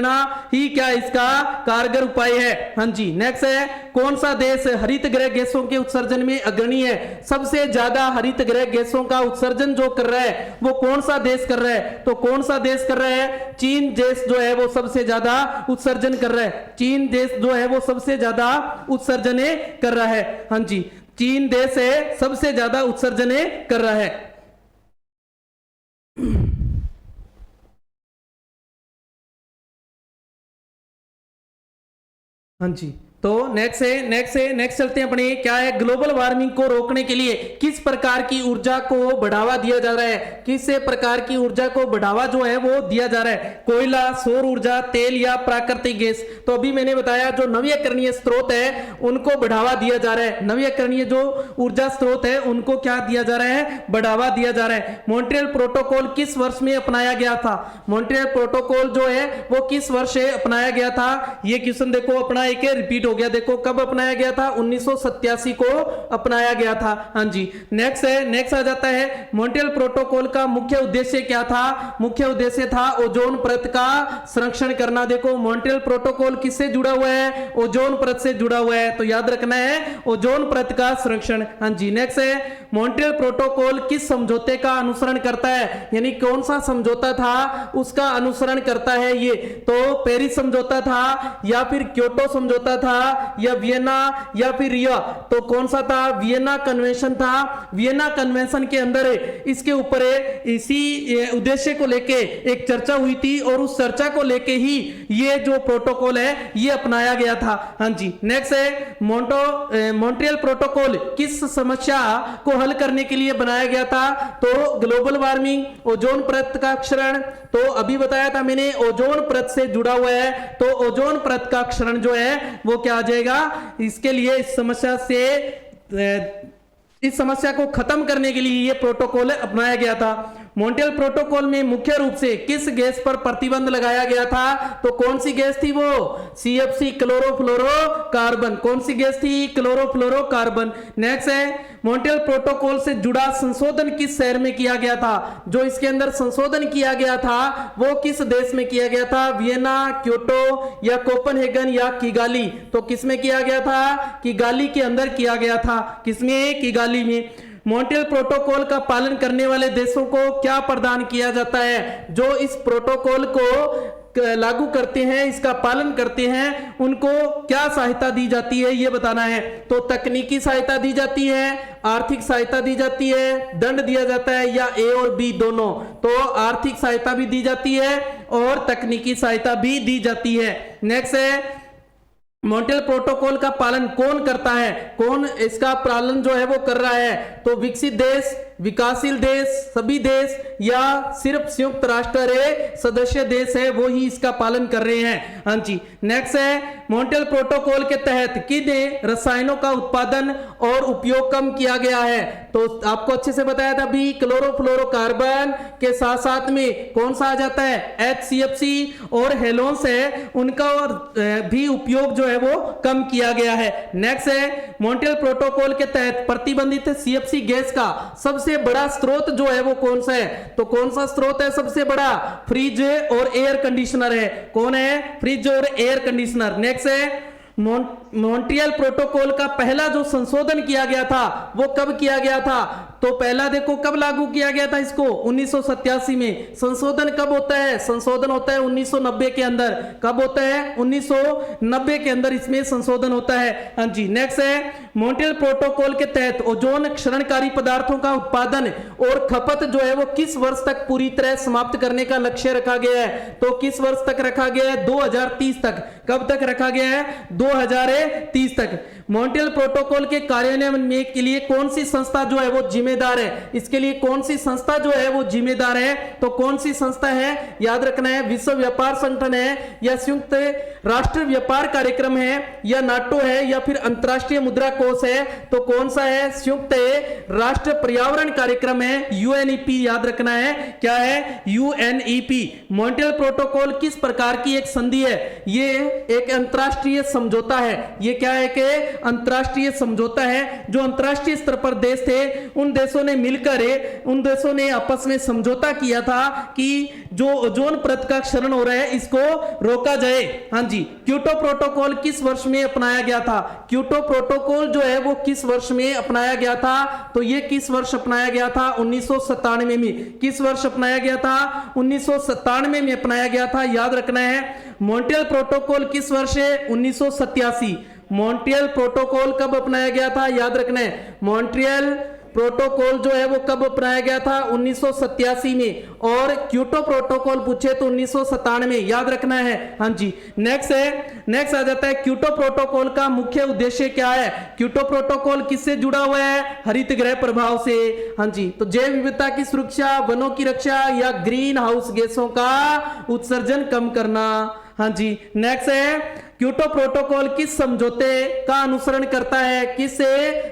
Speaker 1: ही क्या इसका कारगर उपाय है। हाँ जी, नेक्स्ट है, कौन सा देश हरित गृह गैसों के उत्सर्जन में अग्रणी है, सबसे ज्यादा हरित गृह गैसों का उत्सर्जन जो कर रहा है वो कौन सा देश कर रहा है, तो कौन सा देश कर रहा है, चीन देश जो है वो सबसे ज्यादा उत्सर्जन कर रहा है, चीन देश जो है वो सबसे ज्यादा उत्सर्जन कर रहा है। हाँ जी, चीन देश है सबसे ज्यादा उत्सर्जन कर रहा है। हाँ जी, तो नेक्स्ट चलते हैं अपने, क्या है, ग्लोबल वार्मिंग को रोकने के लिए किस प्रकार की ऊर्जा को बढ़ावा दिया जा रहा है, किस प्रकार की ऊर्जा को बढ़ावा जो है वो दिया जा रहा है, कोयला, सौर ऊर्जा, तेल या प्राकृतिक गैस। तो अभी मैंने बताया जो नवीकरणीय स्रोत है उनको बढ़ावा दिया जा रहा है, नवीकरणीय जो ऊर्जा स्रोत है उनको क्या दिया जा रहा है, बढ़ावा दिया जा रहा है। मॉन्ट्रियल प्रोटोकॉल किस वर्ष में अपनाया गया था, मॉन्ट्रियल प्रोटोकॉल जो है वो किस वर्ष अपनाया गया था, ये क्वेश्चन देखो अपना एक रिपीट हो गया। देखो कब अपनाया गया था, 1987 को अपनाया गया था। हाँ जी, नेक्स्ट है, नेक्स्ट आ जाता है, मॉन्ट्रियल प्रोटोकॉल का मुख्य उद्देश्य क्या था, मुख्य उद्देश्य था ओजोन परत का संरक्षण करना। देखो मॉन्ट्रियल प्रोटोकॉल किससे जुड़ा हुआ है, ओजोन परत से जुड़ा हुआ है, तो याद रखना है ओजोन परत का संरक्षण। हाँ जी, नेक्स्ट है, मॉन्ट्रियल प्रोटोकॉल किस समझौते का अनुसरण करता है, यानी कौन सा समझौता था उसका अनुसरण करता है ये, तो पेरिस समझौता था या फिर क्योटो समझौता था था, या वियना, या फिर रिया? तो कौन सा था? वियना कन्वेंशन था। वियना कन्वेंशन के अंदर इसके ऊपर इसी उद्देश्य को लेके एक चर्चा हुई थी और उस चर्चा को लेके ही ये जो प्रोटोकॉल है ये अपनाया गया था। हाँ जी, नेक्स्ट है मॉन्ट्रियल प्रोटोकॉल किस समस्या को हल करने के लिए बनाया गया था? तो ग्लोबल वार्मिंग, ओजोन परत का क्षरण, तो अभी बताया था मैंने ओजोन परत से जुड़ा हुआ है, तो ओजोन परत का क्षरण जो है वो क्या आ जाएगा? इसके लिए इस समस्या को खत्म करने के लिए ये प्रोटोकॉल अपनाया गया था। मॉन्ट्रियल प्रोटोकॉल में मुख्य रूप से किस गैस पर प्रतिबंध लगाया गया था? तो कौन सी गैस थी वो? CFC, chlorofluorocarbon. कौन सी गैस थी? क्लोरोफ्लोरोकार्बन। नेक्स्ट है मॉन्ट्रियल प्रोटोकॉल से जुड़ा संशोधन किस शहर में किया गया था? जो इसके अंदर संशोधन किया गया था वो किस देश में किया गया था? वियना, क्योटो, या कोपेनहेगन, या किगाली? तो किसमें किया गया था? किगाली के अंदर किया गया था। किसमें? किगाली में। मॉन्ट्रियल प्रोटोकॉल का पालन करने वाले देशों को क्या प्रदान किया जाता है? जो इस प्रोटोकॉल को लागू करते हैं, इसका पालन करते हैं, उनको क्या सहायता दी जाती है ये बताना है। तो तकनीकी सहायता दी जाती है, आर्थिक सहायता दी जाती है, दंड दिया जाता है, या A और B दोनों? तो आर्थिक सहायता भी दी जाती है और तकनीकी सहायता भी दी जाती है। नेक्स्ट है मॉन्ट्रियल प्रोटोकॉल का पालन कौन करता है? कौन इसका पालन जो है वो कर रहा है? तो विकसित देश, विकासशील देश, सभी देश, या सिर्फ संयुक्त राष्ट्र सदस्य देश है वो ही इसका पालन कर रहे हैं। हाँ जी, नेक्स्ट है मॉन्ट्रियल प्रोटोकॉल के तहत किन रसायनों का उत्पादन और उपयोग कम किया गया है? तो आपको अच्छे से बताया था भी, क्लोरोफ्लोरोकार्बन के साथ साथ में कौन सा आ जाता है? HCFC और हेलोन्स है, उनका और भी उपयोग जो है वो कम किया गया है। नेक्स्ट है मॉन्ट्रियल प्रोटोकॉल के तहत प्रतिबंधित CFC गैस का सबसे बड़ा स्रोत जो है वो कौन सा है? तो कौन सा स्रोत है सबसे बड़ा? फ्रिज और एयर कंडीशनर है। कौन है? फ्रिज और एयर कंडीशनर। नेक्स्ट है मॉन्ट्रियल प्रोटोकॉल का पहला जो संशोधन किया गया था वो कब किया गया था? तो पहला देखो कब लागू किया गया था इसको? 1987 में। संशोधन कब होता है? संशोधन होता है 1990 के अंदर। कब होता है? 1990 के अंदर इसमें संशोधन होता है। हाँ जी, नेक्स्ट है मॉन्ट्रियल प्रोटोकॉल के तहत ओजोन क्षरणकारी पदार्थों का उत्पादन और खपत जो है वो किस वर्ष तक पूरी तरह समाप्त करने का लक्ष्य रखा गया है? तो किस वर्ष तक रखा गया है? 2030 तक। कब तक रखा गया है? 2030 तक। मॉन्ट्रियल प्रोटोकॉल के कार्यान्वयन के लिए कौन सी संस्था जो है वो जिम्मेदार है? इसके लिए कौन सी संस्था जो है वो जिम्मेदार है? तो कौन सी संस्था है? याद रखना है, विश्व व्यापार संगठन है, या संयुक्त राष्ट्र व्यापार कार्यक्रम है, या नाटो है, या फिर अंतरराष्ट्रीय मुद्रा कोष है? तो कौन सा है? संयुक्त राष्ट्र पर्यावरण कार्यक्रम है, UNEP। याद रखना है, क्या है? UNEP। मॉन्ट्रियल प्रोटोकॉल किस प्रकार की एक संधि है? ये एक अंतरराष्ट्रीय समझौता है। ये क्या है कि अंतरराष्ट्रीय समझौता है, जो अंतरराष्ट्रीय स्तर पर देश थे उन देशों ने मिलकर उन देशों ने आपस में समझौता किया था कि जो ओजोन परत का क्षरण हो रहा है इसको रोका जाए। हाँ जी, क्योटो प्रोटोकॉल किस वर्ष में अपनाया गया था? क्योटो प्रोटोकॉल जो है वो किस वर्ष में अपनाया गया था? तो ये किस वर्ष अपनाया गया था? 1997 में। किस वर्ष अपनाया गया था? 1997 में अपनाया गया था। याद रखना है। मॉन्ट्रियल प्रोटोकॉल किस वर्ष है? 1987। मॉन्ट्रियल प्रोटोकॉल कब अपनाया गया था? याद रखना है, मॉन्ट्रियल प्रोटोकॉल जो है वो कब अपनाया गया था? 1987 में। और क्योटो प्रोटोकॉल पूछे तो 1997। याद रखना है। हाँ जी, नेक्स्ट आ जाता है क्योटो प्रोटोकॉल का मुख्य उद्देश्य क्या है? क्योटो प्रोटोकॉल किससे जुड़ा हुआ है? हरित गृह प्रभाव से। हाँ जी, तो जैव विविधता की सुरक्षा, वनों की रक्षा, या ग्रीन हाउस गैसों का उत्सर्जन कम करना। हाँ जी, नेक्स्ट है क्योटो प्रोटोकॉल किस समझौते का अनुसरण करता है? किस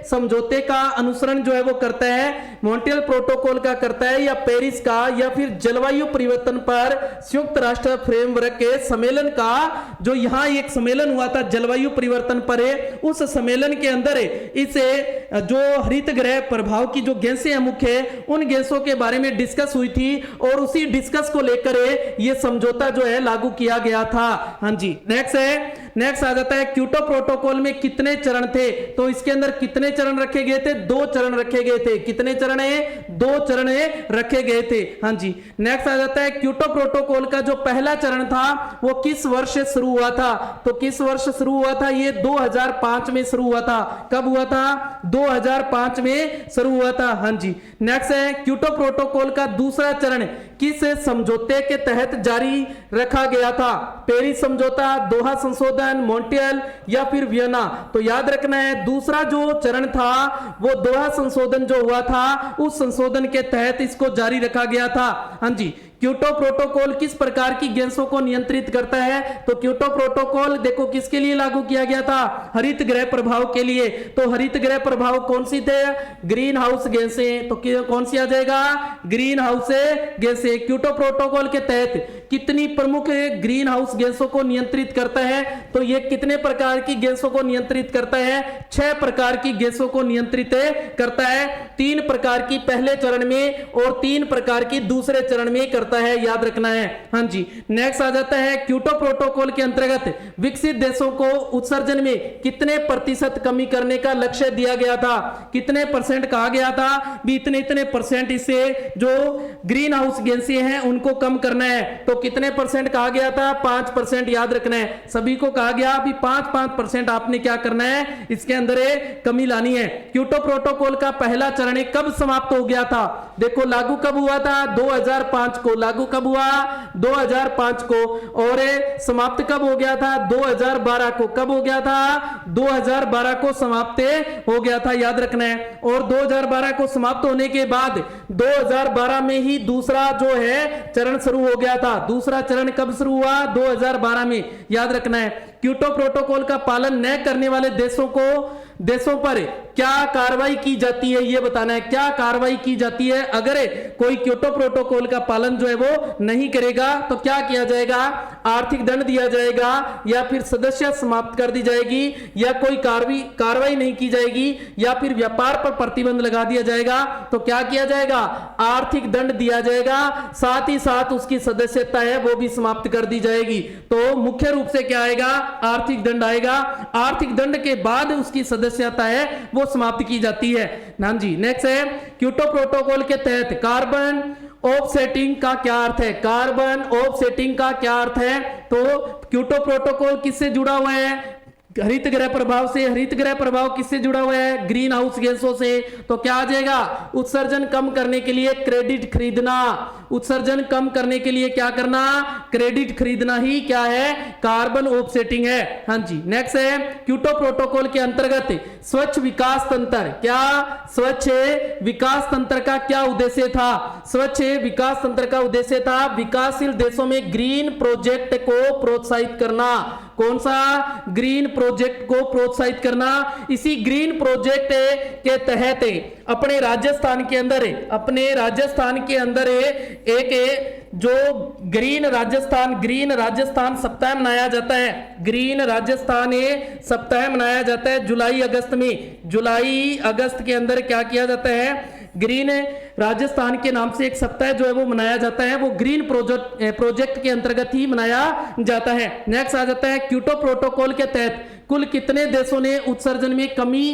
Speaker 1: समझौते का अनुसरण जो है वो करता है? मॉन्ट्रियल प्रोटोकॉल का करता है, या पेरिस का, या फिर जलवायु परिवर्तन पर संयुक्त राष्ट्र फ्रेमवर्क के सम्मेलन का? जो यहाँ एक सम्मेलन हुआ था जलवायु परिवर्तन पर, उस सम्मेलन के अंदर इसे जो हरित गृह प्रभाव की जो गैसें हैं मुख्य, उन गैसों के बारे में डिस्कस हुई थी और उसी डिस्कस को लेकर ये समझौता जो है लागू किया गया था। हाँ जी, नेक्स्ट है नेक्स्ट आ जाता है क्योटो प्रोटोकॉल में कितने चरण थे, तो इसके अंदर कितने चरण रखे गए थे, 2 चरण रखे गए थे। कितने चरण है, 2 चरण रखे गए थे। हाँ जी। नेक्स्ट आ जाता है क्योटो प्रोटोकॉल का जो पहला चरण था वो किस वर्ष से शुरू हुआ था, तो किस वर्ष शुरू हुआ था, ये 2005 में शुरू हुआ था। कब हुआ था, 2005 में शुरू हुआ था। हाँ जी। नेक्स्ट है क्योटो प्रोटोकॉल का दूसरा चरण किस समझौते के तहत जारी रखा गया था, पेरिस समझौता, दोहा संशोधन, मॉन्ट्रियल या फिर वियना। तो याद रखना है दूसरा जो चरण था वो दोहा संशोधन जो हुआ था उस संशोधन के तहत इसको जारी रखा गया था। हाँ जी। क्योटो प्रोटोकॉल किस प्रकार की गैसों को नियंत्रित करता है, तो क्योटो प्रोटोकॉल देखो किसके लिए लागू किया गया था, हरित गृह प्रभाव के लिए। तो हरित गृह प्रभाव कौन सी थे, ग्रीन हाउस गैसें। तो कौन सी आ जाएगा, ग्रीन हाउस गैसें। क्योटो प्रोटोकॉल के तहत कितनी प्रमुख ग्रीन हाउस गैसों को नियंत्रित करता है, तो ये कितने प्रकार की गैसों को नियंत्रित करता है, 6 प्रकार की गैसों को नियंत्रित करता है। 3 प्रकार की पहले चरण में और 3 प्रकार की दूसरे चरण में करता है, याद रखना है। हाँ जी। नेक्स्ट आ जाता है क्योटो प्रोटोकॉल के अंतर्गत विकसित देशों को उत्सर्जन में कितने प्रतिशत कमी करने का लक्ष्य दिया गया था, कितने परसेंट कहा गया था भी इतने परसेंट इससे जो ग्रीन हाउस गैसें हैं उनको कम करना है। तो कितने परसेंट कहा गया था, 5%, याद रखना है। सभी को कहा गया भी 5% आपने क्या करना है, इसके अंदर कमी लानी है। क्योटो प्रोटोकॉल का पहला चरण कब समाप्त हो गया था, देखो लागू कब हुआ था, 2005 को। लागू कब हुआ, 2005 को। और समाप्त कब हो गया था, 2012 को। कब हो गया था, 2012 को समाप्त हो गया था, याद रखना है। और 2012 को समाप्त होने के बाद 2012 में ही दूसरा जो है चरण शुरू हो गया था। दूसरा चरण कब शुरू हुआ, 2012 में, याद रखना है। क्योटो प्रोटोकॉल का पालन न करने वाले देशों पर क्या कार्रवाई की जाती है, यह बताना है। क्या कार्रवाई की जाती है, अगर कोई क्योटो प्रोटोकॉल का पालन जो है वो नहीं करेगा तो क्या किया जाएगा, आर्थिक दंड दिया जाएगा या फिर सदस्यता समाप्त कर दी जाएगी या कोई कार्रवाई नहीं की जाएगी या फिर व्यापार पर प्रतिबंध लगा दिया जाएगा। तो क्या किया जाएगा, आर्थिक दंड दिया जाएगा, साथ ही साथ उसकी सदस्यता है वो भी समाप्त कर दी जाएगी। तो मुख्य रूप से क्या आएगा, आर्थिक दंड आएगा। आर्थिक दंड के बाद उसकी सदस्यता है वो समाप्त की जाती है। नाम जी। नेक्स्ट है क्योटो प्रोटोकॉल के तहत कार्बन ऑफसेटिंग का क्या अर्थ है, कार्बन ऑफसेटिंग का क्या अर्थ है, तो क्योटो प्रोटोकॉल किससे जुड़ा हुआ है, हरित गृह प्रभाव से। हरित गृह प्रभाव किससे जुड़ा हुआ है, ग्रीन हाउस गैसों से। तो क्या आ जाएगा, उत्सर्जन कम करने के लिए क्रेडिट खरीदना। उत्सर्जन कम करने के लिए क्या करना, क्रेडिट खरीदना ही क्या है, कार्बन ऑफसेटिंग है। हाँ जी। नेक्स्ट है क्योटो प्रोटोकॉल के अंतर्गत स्वच्छ विकास तंत्र, क्या स्वच्छ विकास तंत्र का क्या उद्देश्य था, स्वच्छ विकास तंत्र का उद्देश्य था विकासशील देशों में ग्रीन प्रोजेक्ट को प्रोत्साहित करना। कौन सा, ग्रीन प्रोजेक्ट को प्रोत्साहित करना। इसी ग्रीन प्रोजेक्ट के तहत अपने राजस्थान के अंदर एक जो ग्रीन राजस्थान सप्ताह मनाया जाता है। ग्रीन राजस्थान सप्ताह मनाया जाता है जुलाई अगस्त के अंदर क्या किया जाता है, ग्रीन राजस्थान के नाम से एक सप्ताह जो है वो मनाया जाता है, वो ग्रीन प्रोजेक्ट के अंतर्गत ही मनाया जाता है। नेक्स्ट आ जाता है क्योटो प्रोटोकॉल के तहत कुल कितने देशों ने उत्सर्जन में कमी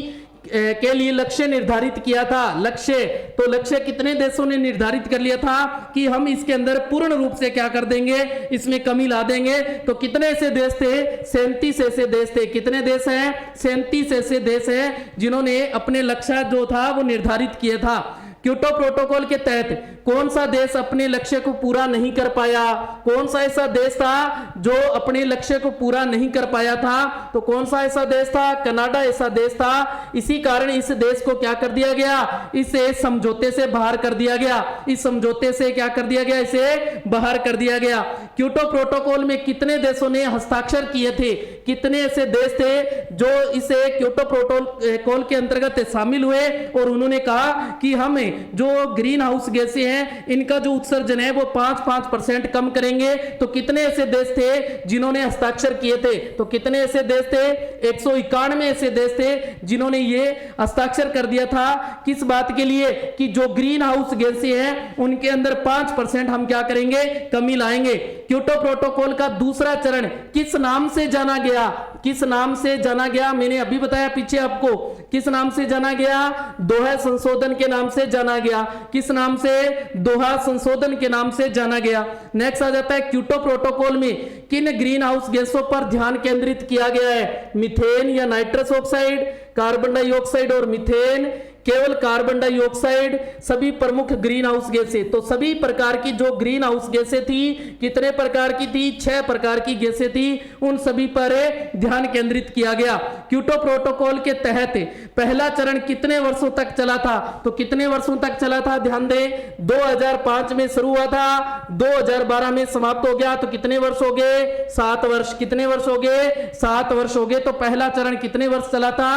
Speaker 1: के लिए लक्ष्य निर्धारित किया था। लक्ष्य कितने देशों ने निर्धारित कर लिया था कि हम इसके अंदर पूर्ण रूप से क्या कर देंगे, इसमें कमी ला देंगे। तो कितने ऐसे देश थे, 37 ऐसे देश थे। कितने देश हैं, 37 ऐसे देश हैं जिन्होंने अपने लक्ष्य जो था वो निर्धारित किया था। क्योटो प्रोटोकॉल के तहत कौन सा देश अपने लक्ष्य को पूरा नहीं कर पाया, कौन सा ऐसा देश था जो अपने लक्ष्य को पूरा नहीं कर पाया था, तो कौन सा ऐसा देश था, कनाडा ऐसा देश था। इसी कारण इस देश को क्या कर दिया गया, इसे समझौते से बाहर कर दिया गया। इस समझौते से क्या कर दिया गया, इसे बाहर कर दिया गया। क्योटो प्रोटोकॉल में कितने देशों ने हस्ताक्षर किए थे, कितने ऐसे देश थे जो इसे क्योटो प्रोटोकॉल के अंतर्गत शामिल हुए और उन्होंने कहा कि हम जो ग्रीन हाउस गैसें हैं इनका जो उत्सर्जन है वो 5% कम करेंगे। तो कितने ऐसे देश थे जिन्होंने हस्ताक्षर किए थे, तो कितने ऐसे देश थे, 191 ऐसे देश थे जिन्होंने ये हस्ताक्षर कर दिया था। किस बात के लिए, कि जो ग्रीन हाउस गैसें हैं उनके अंदर 5% हम क्या करेंगे, कमी लाएंगे। क्योटो प्रोटोकॉल का दूसरा चरण किस नाम से जाना गया, किस नाम से जाना गया? मैंने अभी बताया पीछे आपको, किस नाम से जाना गया? दोहा संशोधन के नाम से जाना गया। किस नाम से? दोहा संशोधन के नाम से जाना गया। नेक्स्ट आ जाता है क्योटो प्रोटोकॉल में किन ग्रीन हाउस गैसों पर ध्यान केंद्रित किया गया है? मीथेन या नाइट्रस ऑक्साइड, कार्बन डाइऑक्साइड और मीथेन, केवल कार्बन डाइऑक्साइड, सभी प्रमुख ग्रीन हाउस गैसें। तो सभी प्रकार की जो ग्रीन हाउस गैसें थी, कितने प्रकार की थी? 6 प्रकार की गैसें थी, उन सभी पर ध्यान केंद्रित किया गया। क्योटो प्रोटोकॉल के तहत पहला चरण कितने वर्षों तक चला था? तो कितने वर्षों तक चला था? ध्यान दें, 2005 में शुरू हुआ था, 2012 में समाप्त हो गया। तो कितने वर्ष हो गए? 7 वर्ष। कितने वर्ष हो गए? 7 वर्ष हो गए। तो पहला चरण कितने वर्ष चला था?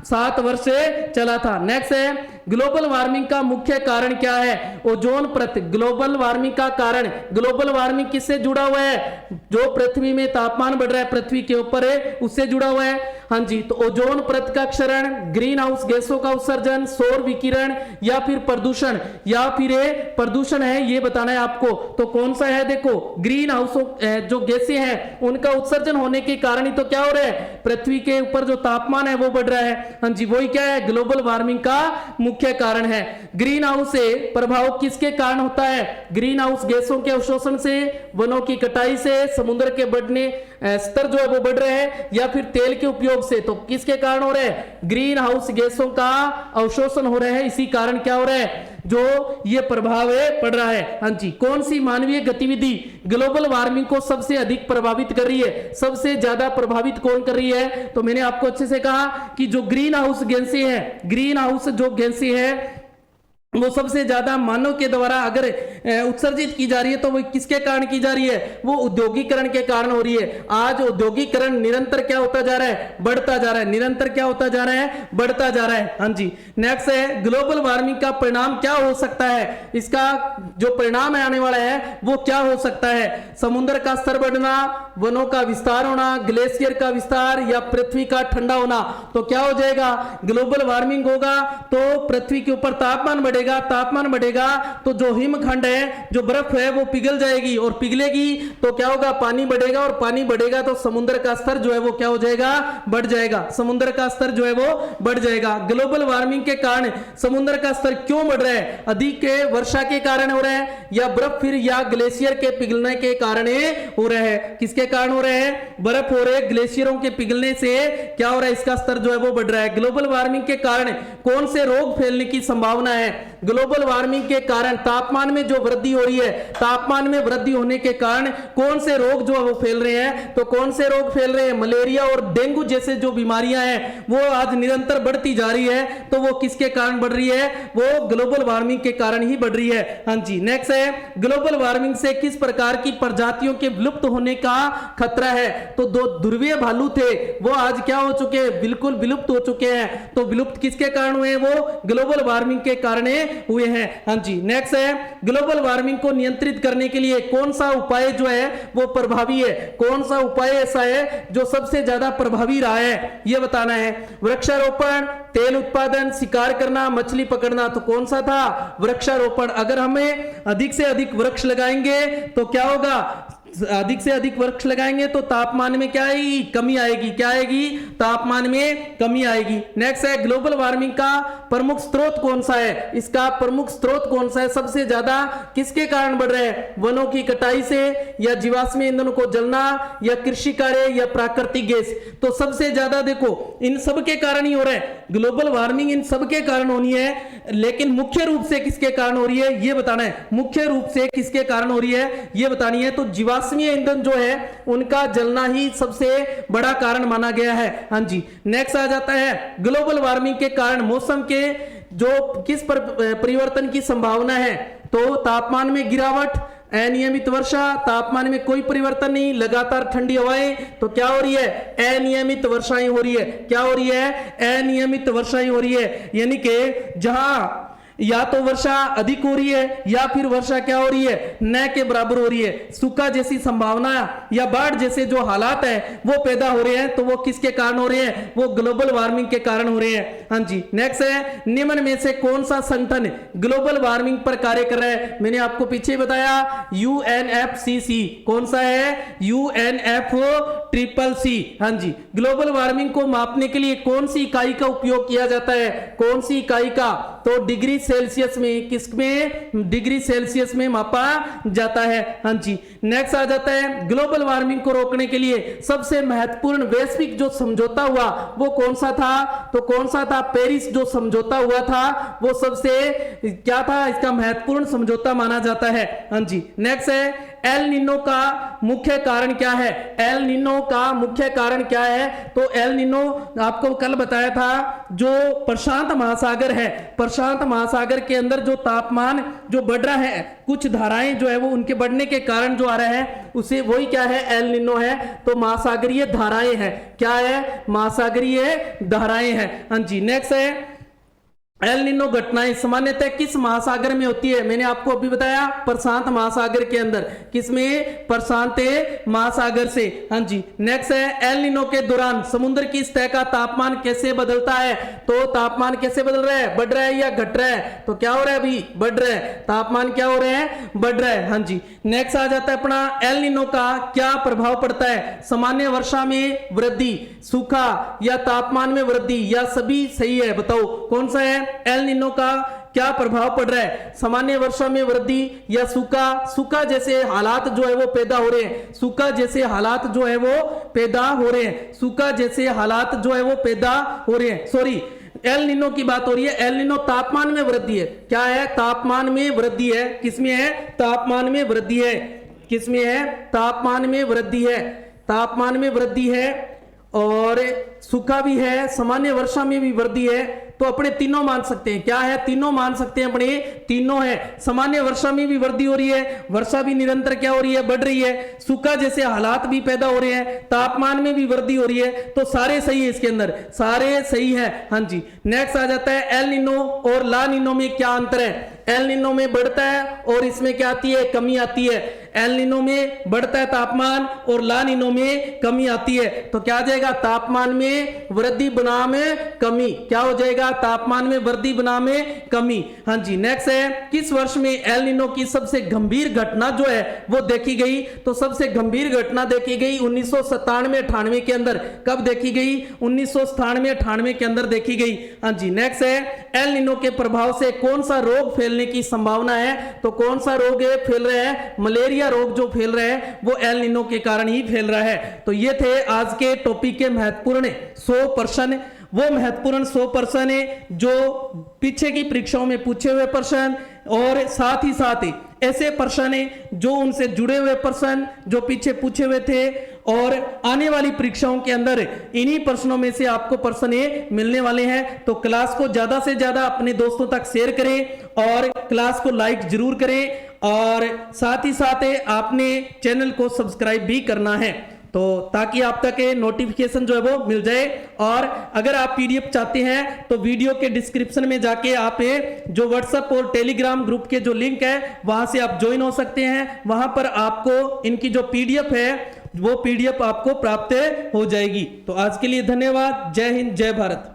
Speaker 1: 7 वर्ष चला था। नेक्स्ट है ग्लोबल वार्मिंग का मुख्य कारण क्या है? ओजोन परत। ग्लोबल वार्मिंग का कारण, ग्लोबल वार्मिंग किससे जुड़ा हुआ है? जो पृथ्वी में तापमान बढ़ रहा है पृथ्वी के ऊपर है, उससे जुड़ा हुआ है। हाँ जी, तो ओजोन परत का क्षरण, ग्रीन हाउस गैसों का उत्सर्जन, सौर विकिरण या फिर प्रदूषण, या फिर प्रदूषण है, ये बताना है आपको। तो कौन सा है? देखो, ग्रीन हाउस जो गैसें हैं उनका उत्सर्जन होने के कारण ही तो क्या हो रहा है? पृथ्वी के ऊपर जो तापमान है वो बढ़ रहा है। हाँ जी, वही क्या है? ग्लोबल वार्मिंग का मुख्य कारण है। ग्रीन हाउस से प्रभाव किसके कारण होता है? ग्रीन हाउस गैसों के अवशोषण से, वनों की कटाई से, समुद्र के बढ़ने स्तर जो है वो बढ़ रहे हैं, या फिर तेल के उपयोग से। तो किसके कारण हो रहे हैं? ग्रीन हाउस गैसों का अवशोषण हो रहा है, इसी कारण क्या हो रहा है? जो ये प्रभाव पड़ रहा है। हाँ जी, कौन सी मानवीय गतिविधि ग्लोबल वार्मिंग को सबसे अधिक प्रभावित कर रही है? सबसे ज्यादा प्रभावित कौन कर रही है? तो मैंने आपको अच्छे से कहा कि जो ग्रीन हाउस गैसें हैं, ग्रीन हाउस जो गैसें हैं वो सबसे ज्यादा मानव के द्वारा अगर उत्सर्जित की जा रही है तो वो किसके कारण की जा रही है? वो औद्योगिकरण के कारण हो रही है। आज औद्योगिकरण निरंतर क्या होता जा रहा है? बढ़ता जा रहा है। निरंतर क्या होता जा रहा है? बढ़ता जा रहा है। हाँ जी, नेक्स्ट है ग्लोबल वार्मिंग का परिणाम क्या हो सकता है? इसका जो परिणाम आने वाला है वो क्या हो सकता है? समुद्र का स्तर बढ़ना, वनों का विस्तार होना, ग्लेशियर का विस्तार या पृथ्वी का ठंडा होना। तो क्या हो जाएगा? ग्लोबल वार्मिंग होगा तो पृथ्वी के ऊपर तापमान बढ़ेगा, तापमान बढ़ेगा तो जो हिमखंड है, जो बर्फ है वो पिघल जाएगी, और पिघलेगी तो क्या होगा? पानी बढ़ेगा, और पानी बढ़ेगा तो समुद्र का स्तर जो है वो क्या हो जाएगा? बढ़ जाएगा। समुद्र का स्तर जो है वो बढ़ जाएगा। ग्लोबल वार्मिंग के कारण समुद्र का स्तर क्यों बढ़ रहा है? अधिक वर्षा के कारण हो रहा है, या बर्फ फिर या ग्लेशियर के पिघलने के कारण हो रहा है? किसके कारण हो रहे हैं? बर्फ हो रहे, ग्लेशियरों के पिघलने से क्या हो रहा है? इसका स्तर जो है वो बढ़ रहा है। ग्लोबल वार्मिंग के कारण कौन से रोग फैलने की संभावना है? ग्लोबल वार्मिंग के कारण तापमान में जो वृद्धि हो रही है, तापमान में वृद्धि होने के कारण कौन से रोग जो है वो फैल रहे हैं? तो कौन से रोग फैल रहे हैं? मलेरिया और डेंगू जैसे जो बीमारियां हैं वो आज निरंतर बढ़ती जा रही है। तो वो किसके कारण बढ़ रही है? वो ग्लोबल वार्मिंग के कारण ही बढ़ रही है। हाँ जी, नेक्स्ट है ग्लोबल वार्मिंग से किस प्रकार की प्रजातियों के विलुप्त होने का खतरा है? तो दो ध्रुवीय भालू थे वो आज क्या हो चुके हैं? बिल्कुल विलुप्त हो चुके हैं। तो विलुप्त किसके कारण हुए? वो ग्लोबल वार्मिंग के कारण हुए हैं। हाँ जी, नेक्स्ट है ग्लोबल वार्मिंग को नियंत्रित करने के लिए कौन सा उपाय जो है वो प्रभावी है? कौन सा उपाय ऐसा है जो सबसे ज्यादा प्रभावी रहा है? ये बताना है। वृक्षारोपण, तेल उत्पादन, शिकार करना, मछली पकड़ना। तो कौन सा था? वृक्षारोपण। अगर हमें अधिक से अधिक वृक्ष लगाएंगे तो क्या होगा? अधिक से अधिक वृक्ष लगाएंगे तो तापमान में क्या आएगी? कमी आएगी। क्या आएगी? तापमान में कमी आएगी। नेक्स्ट है ग्लोबल वार्मिंग का प्रमुख स्रोत कौन सा है? इसका प्रमुख स्रोत कौन सा है? सबसे ज्यादा किसके कारण बढ़ रहे हैं? वनों की कटाई से, या जीवाश्म ईंधन को जलना, या कृषि कार्य, या प्राकृतिक गैस। तो सबसे ज्यादा देखो इन सब के कारण ही हो रहा है ग्लोबल वार्मिंग, इन सब के कारण होनी है, लेकिन मुख्य रूप से किसके कारण हो रही है ये बताना है। मुख्य रूप से किसके कारण हो रही है ये बतानी है। तो जीवाश्मीय ईंधन जो है उनका जलना ही सबसे बड़ा कारण माना गया है। हाँ जी, नेक्स्ट आ जाता है ग्लोबल वार्मिंग के कारण मौसम के जो किस परिवर्तन की संभावना है? तो तापमान में गिरावट, अनियमित वर्षा, तापमान में कोई परिवर्तन नहीं, लगातार ठंडी हवाएं। तो क्या हो रही है? अनियमित वर्षाएं हो रही है। क्या हो रही है? अनियमित वर्षाएं हो रही है। यानी कि जहां या तो वर्षा अधिक हो रही है या फिर वर्षा क्या हो रही है, न के बराबर हो रही है। सूखा जैसी संभावना या बाढ़ जैसे जो हालात है वो पैदा हो रहे हैं, तो वो किसके कारण हो रहे हैं, वो ग्लोबल वार्मिंग के कारण हो रहे हैं। हाँ जी, नेक्स्ट है, निम्न में से कौन सा संगठन ग्लोबल वार्मिंग पर कार्य कर रहा है? मैंने आपको पीछे बताया UNFCC। कौन सा है? UNFCCC। हाँ जी, ग्लोबल वार्मिंग को मापने के लिए कौन सी इकाई का उपयोग किया जाता है? कौन सी इकाई का? तो डिग्री सेल्सियस में। किसमें? डिग्री सेल्सियस में मापा जाता है। हाँ जी, नेक्स्ट आ जाता है, ग्लोबल वार्मिंग को रोकने के लिए सबसे महत्वपूर्ण वैश्विक जो समझौता हुआ वो कौन सा था? तो कौन सा था? पेरिस जो समझौता हुआ था वो सबसे क्या था, इसका महत्वपूर्ण समझौता माना जाता है। हाँ जी, नेक्स्ट है, एल नीनो का मुख्य कारण क्या है? एल नीनो का मुख्य कारण क्या है? तो एल नीनो आपको कल बताया था, जो प्रशांत महासागर है, प्रशांत महासागर के अंदर जो तापमान जो बढ़ रहा है, कुछ धाराएं जो है वो उनके बढ़ने के कारण जो आ रहा है उसे वही क्या है, एल नीनो है। तो महासागरीय धाराएं हैं। क्या है? महासागरीय धाराएं हैं। हाँ जी, नेक्स्ट है, एल नीनो घटनाएं सामान्यतः किस महासागर में होती है? मैंने आपको अभी बताया प्रशांत महासागर के अंदर। किसमें? प्रशांत महासागर से। हाँ जी, नेक्स्ट है, एल नीनो के दौरान समुद्र की सतह का तापमान कैसे बदलता है? तो तापमान कैसे बदल रहा है? बढ़ रहा है या घट रहा है? तो क्या हो रहा है अभी? बढ़ रहा है। तापमान क्या हो रहे हैं? बढ़ रहा है। हाँ जी, नेक्स्ट आ जाता है अपना, एल नीनो का क्या प्रभाव पड़ता है? सामान्य वर्षा में वृद्धि, सूखा या तापमान में वृद्धि, या सभी सही है? बताओ कौन सा है? एल नीनो का क्या प्रभाव पड़ रहा है? सामान्य वर्षा में वृद्धि या सूखा? सूखा जैसे हालात जो है वो पैदा हो रहे हैं। सूखा जैसे हालात जो है वो पैदा हो रहे हैं। सूखा जैसे हालात जो है वो पैदा हो रहे हैं। सॉरी, एल नीनो की बात हो रही है। एल नीनो तापमान में वृद्धि है। क्या है? तापमान में वृद्धि है। किसमें है? तापमान में वृद्धि है। किसमें है? तापमान में वृद्धि है। तापमान में वृद्धि है और सूखा भी है, सामान्य वर्षा में भी वृद्धि है। तो अपने तीनों मान सकते हैं। क्या है? तीनों मान सकते हैं अपने, तीनों है। सामान्य वर्षा में भी वृद्धि हो रही है, वर्षा भी निरंतर क्या हो रही है? बढ़ रही है। सूखा जैसे हालात भी पैदा हो रहे हैं, तापमान में भी वृद्धि हो रही है। तो सारे सही है इसके अंदर, सारे सही है। हाँ जी, नेक्स्ट आ जाता है, एल नीनो और ला नीनो में क्या अंतर है? एल नीनो में बढ़ता है और इसमें क्या आती है? कमी आती है। एल नीनो में बढ़ता है तापमान और ला नीनो में कमी आती है। तो क्या आ जाएगा? तापमान में वृद्धि बनाम कमी। क्या हो जाएगा? तापमान में वृद्धि बनाम कमी। हाँ जी, नेक्स्ट है, किस वर्ष में एल नीनो की सबसे गंभीर घटना जो है वो देखी गई? तो सबसे गंभीर घटना देखी गई 1997-98 के अंदर। कब देखी गई? 1997-98 के अंदर देखी गई। हाँ जी, नेक्स्ट है, एल नीनो के प्रभाव से कौन सा रोग फैलने की संभावना है? तो कौन सा रोग फैल रहा है? मलेरिया रोग जो फैल रहा है वो एल नीनो के कारण ही फैल रहा है। तो ये थे आज के टॉपिक के महत्वपूर्ण 100 प्रश्न। वो महत्वपूर्ण 100 प्रश्न है जो पीछे की परीक्षाओं में पूछे हुए प्रश्न, और साथ ही ऐसे प्रश्न है जो उनसे जुड़े हुए प्रश्न जो पीछे पूछे हुए थे, और आने वाली परीक्षाओं के अंदर इन्हीं प्रश्नों में से आपको प्रश्न मिलने वाले हैं। तो क्लास को ज्यादा से ज्यादा अपने दोस्तों तक शेयर करें और क्लास को लाइक जरूर करें, और साथ ही आपने चैनल को सब्सक्राइब भी करना है, तो ताकि आप तक नोटिफिकेशन जो है वो मिल जाए। और अगर आप पीडीएफ चाहते हैं तो वीडियो के डिस्क्रिप्शन में जाके आप जो व्हाट्सएप और टेलीग्राम ग्रुप के जो लिंक है वहां से आप ज्वाइन हो सकते हैं। वहां पर आपको इनकी जो पीडीएफ है वो पीडीएफ आपको प्राप्त हो जाएगी। तो आज के लिए धन्यवाद। जय हिंद, जय भारत।